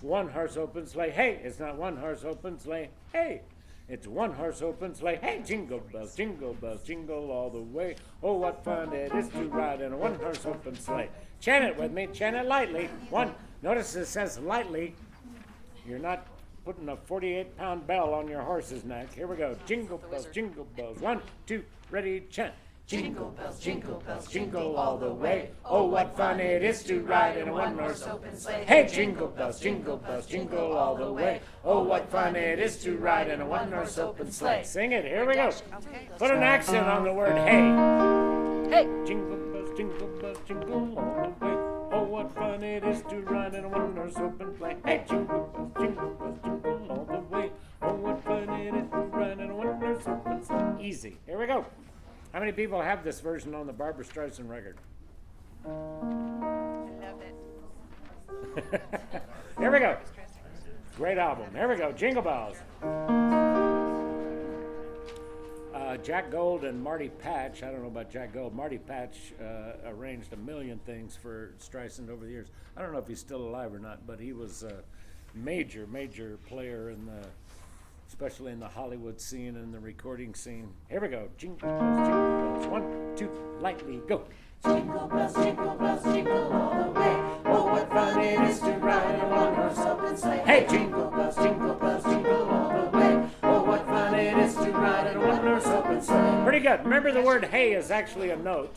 One-horse open sleigh. Hey, it's not one-horse open sleigh. Hey, it's one-horse open sleigh. Hey, jingle bells, jingle all the way. Oh, what fun it is to ride in a one-horse open sleigh. Chant it with me. Chant it lightly. One. Notice it says lightly. You're not putting a 48-pound bell on your horse's neck. Here we go. Jingle bells. 1, 2, ready, chant. Jingle bells, jingle all the way. Oh, what fun it is to ride in a one-horse open sleigh. Hey, jingle bells, jingle all the way. Oh, what fun it is to ride in a one-horse open sleigh. Sing it. Here we go. Okay. Put an accent on the word hey. Hey. Jingle bells, jingle all the way. Oh, what fun it is to ride in a one-horse open sleigh. Hey, jingle bells, jingle all the way. Oh, what fun it is to ride in a one-horse open sleigh. Easy. Here we go. How many people have this version on the Barbra Streisand record? I love it. Here we go. Great album. Here we go. Jingle bells. Jack Gold and Marty Patch. I don't know about Jack Gold. Marty Patch arranged a million things for Streisand over the years. I don't know if he's still alive or not, but he was a major player in especially in the Hollywood scene and the recording scene. Here we go. Jingle bells. 1, 2, lightly go. Jingle bells, jingle all the way. Oh, what fun it is to ride in one horse open sleigh. Hey, jingle bells, jingle all the way. Oh, what fun it is to ride in one horse open sleigh. Pretty good. Remember the word hey is actually a note.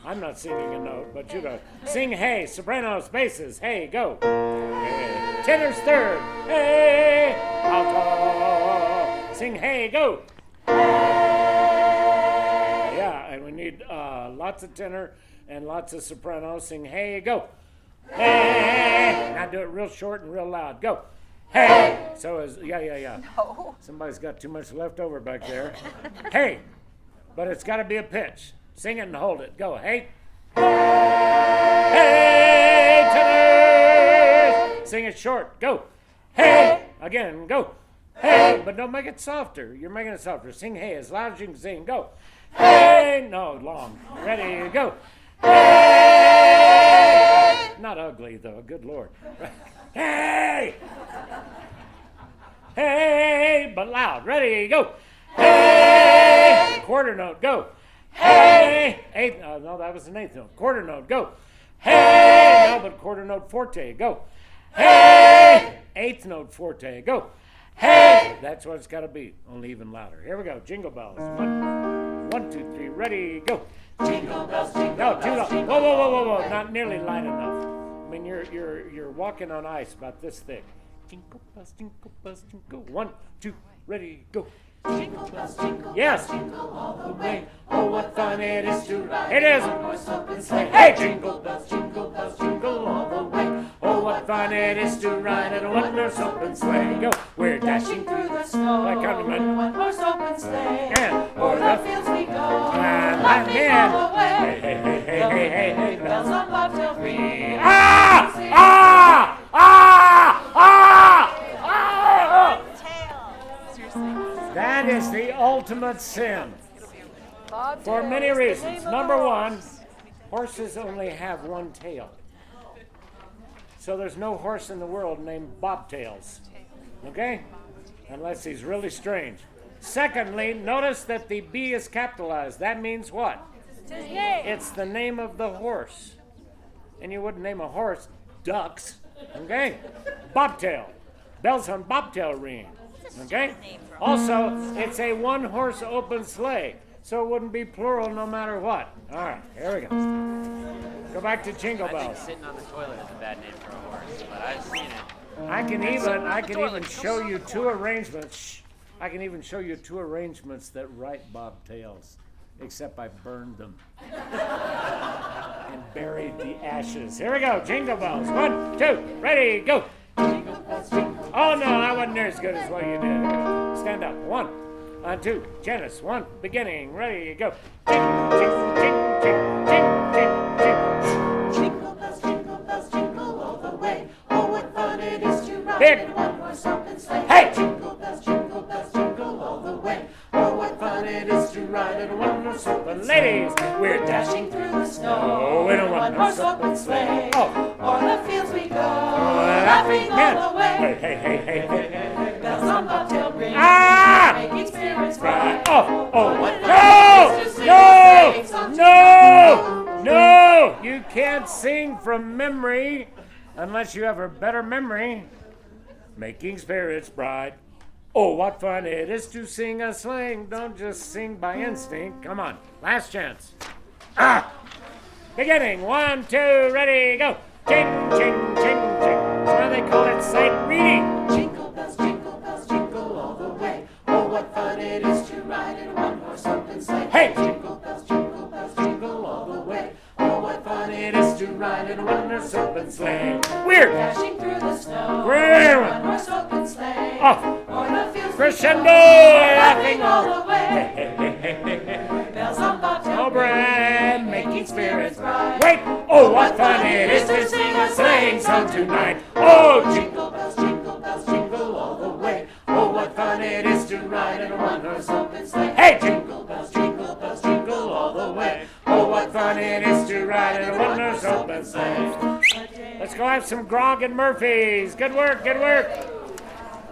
I'm not singing a note, but you know. Sing hey, sopranos, basses, hey, go. Hey. Tenors third, hey, alto. Sing hey, go. Yeah, and we need lots of tenor and lots of soprano. Sing hey, go. Hey. Now do it real short and real loud. Go. Hey. So is yeah. No. Somebody's got too much left over back there. Hey, but it's got to be a pitch. Sing it and hold it. Go. Hey. Hey, tenors. Sing it short. Go. Hey. Again. Go. Hey. But don't make it softer. You're making it softer. Sing hey as loud as you can sing. Go. Hey. No, long. Ready. Go. Hey. Not ugly, though. Good Lord. Hey. Hey. But loud. Ready. Go. Hey. Quarter note. Go. Hey! Eighth, no, that was an eighth note. Quarter note, go. Hey! No, but quarter note forte, go. Hey! Eighth note forte, go. Hey! That's what it's got to be, only even louder. Here we go, jingle bells. 1, 2, 3, ready, go. Jingle bells, jingle No, too bells, loud. Whoa, not nearly light enough. I mean, you're walking on ice about this thick. Jingle bells, jingle. 1, 2, ready, go. Jingle bells, jingle Yes. jingle all the way. Oh, what fun it is to ride It is. in one horse open sleigh. Hey, jingle bells, jingle all the way. Oh, what fun it is to ride in a one horse open sleigh. Go. We're Dashing through the snow Like countrymen. one horse open sleigh. And O'er the fields we go, and laughing then. all the way. Hey. Bells on bobtail ring. Ah! That is the ultimate sin for many reasons. Number one, horses only have one tail. So there's no horse in the world named Bobtails. Okay? Unless he's really strange. Secondly, notice that the B is capitalized. That means what? It's the name of the horse. And you wouldn't name a horse ducks. Okay? Bobtail. Bells on bobtail ring. Okay? Also, it's a one-horse open sleigh, so it wouldn't be plural no matter what. All right, here we go. Go back to Jingle I think Bells. sitting on the toilet is a bad name for a horse, but I've seen it. I can even show you two arrangements. I can even show you two arrangements that write bobtails, except I burned them and buried the ashes. Here we go, Jingle Bells. 1, 2, ready, go. Oh no, that wasn't near as good as what you did. Stand up. 1, 2, Janice. 1, beginning. Ready, go. Jingle bells, jingle all the way. Oh, what fun it is to ride in one horse open sleigh. Hey! Jingle bells, jingle all the way. Oh, what fun it is to ride in one horse open sleigh. Ladies, we're Dashing through the snow in a one horse open sleigh. Oh. O'er the fields we go, laughing all the way. Hey. Bells on bobtail ring, Ah! making spirits bright. Oh, what no! fun it is to sing a song tonight. No! You can't sing from memory unless you have a better memory. Making spirits bright. Oh, what fun it is to sing a sling. Don't just sing by instinct. Come on, last chance. Beginning. 1, 2, ready, go. Ching. That's why they call it sight reading. Jingle bells, jingle all the way. Oh, what fun it is to ride in a one horse open sleigh. Hey! Jingle bells, jingle all the way. Oh, what fun it is to ride in a one horse open sleigh. Weird. Dashing through the snow, Weird. one horse open sleigh. Off. O'er the fields we Crescendo. go, laughing all the way. Hey. Bells on bobtail Oh, Brad, ring, making spirits bright. Wait! Oh, what fun it is to sing a sleighing song tonight. Oh, Jingle bells, jingle all the way. Oh, what fun it is to ride in a one horse open sleigh. Hey! Jingle bells, sleigh. Let's go have some grog and Murphys. Good work, good work.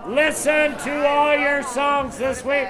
Listen to all your songs this week.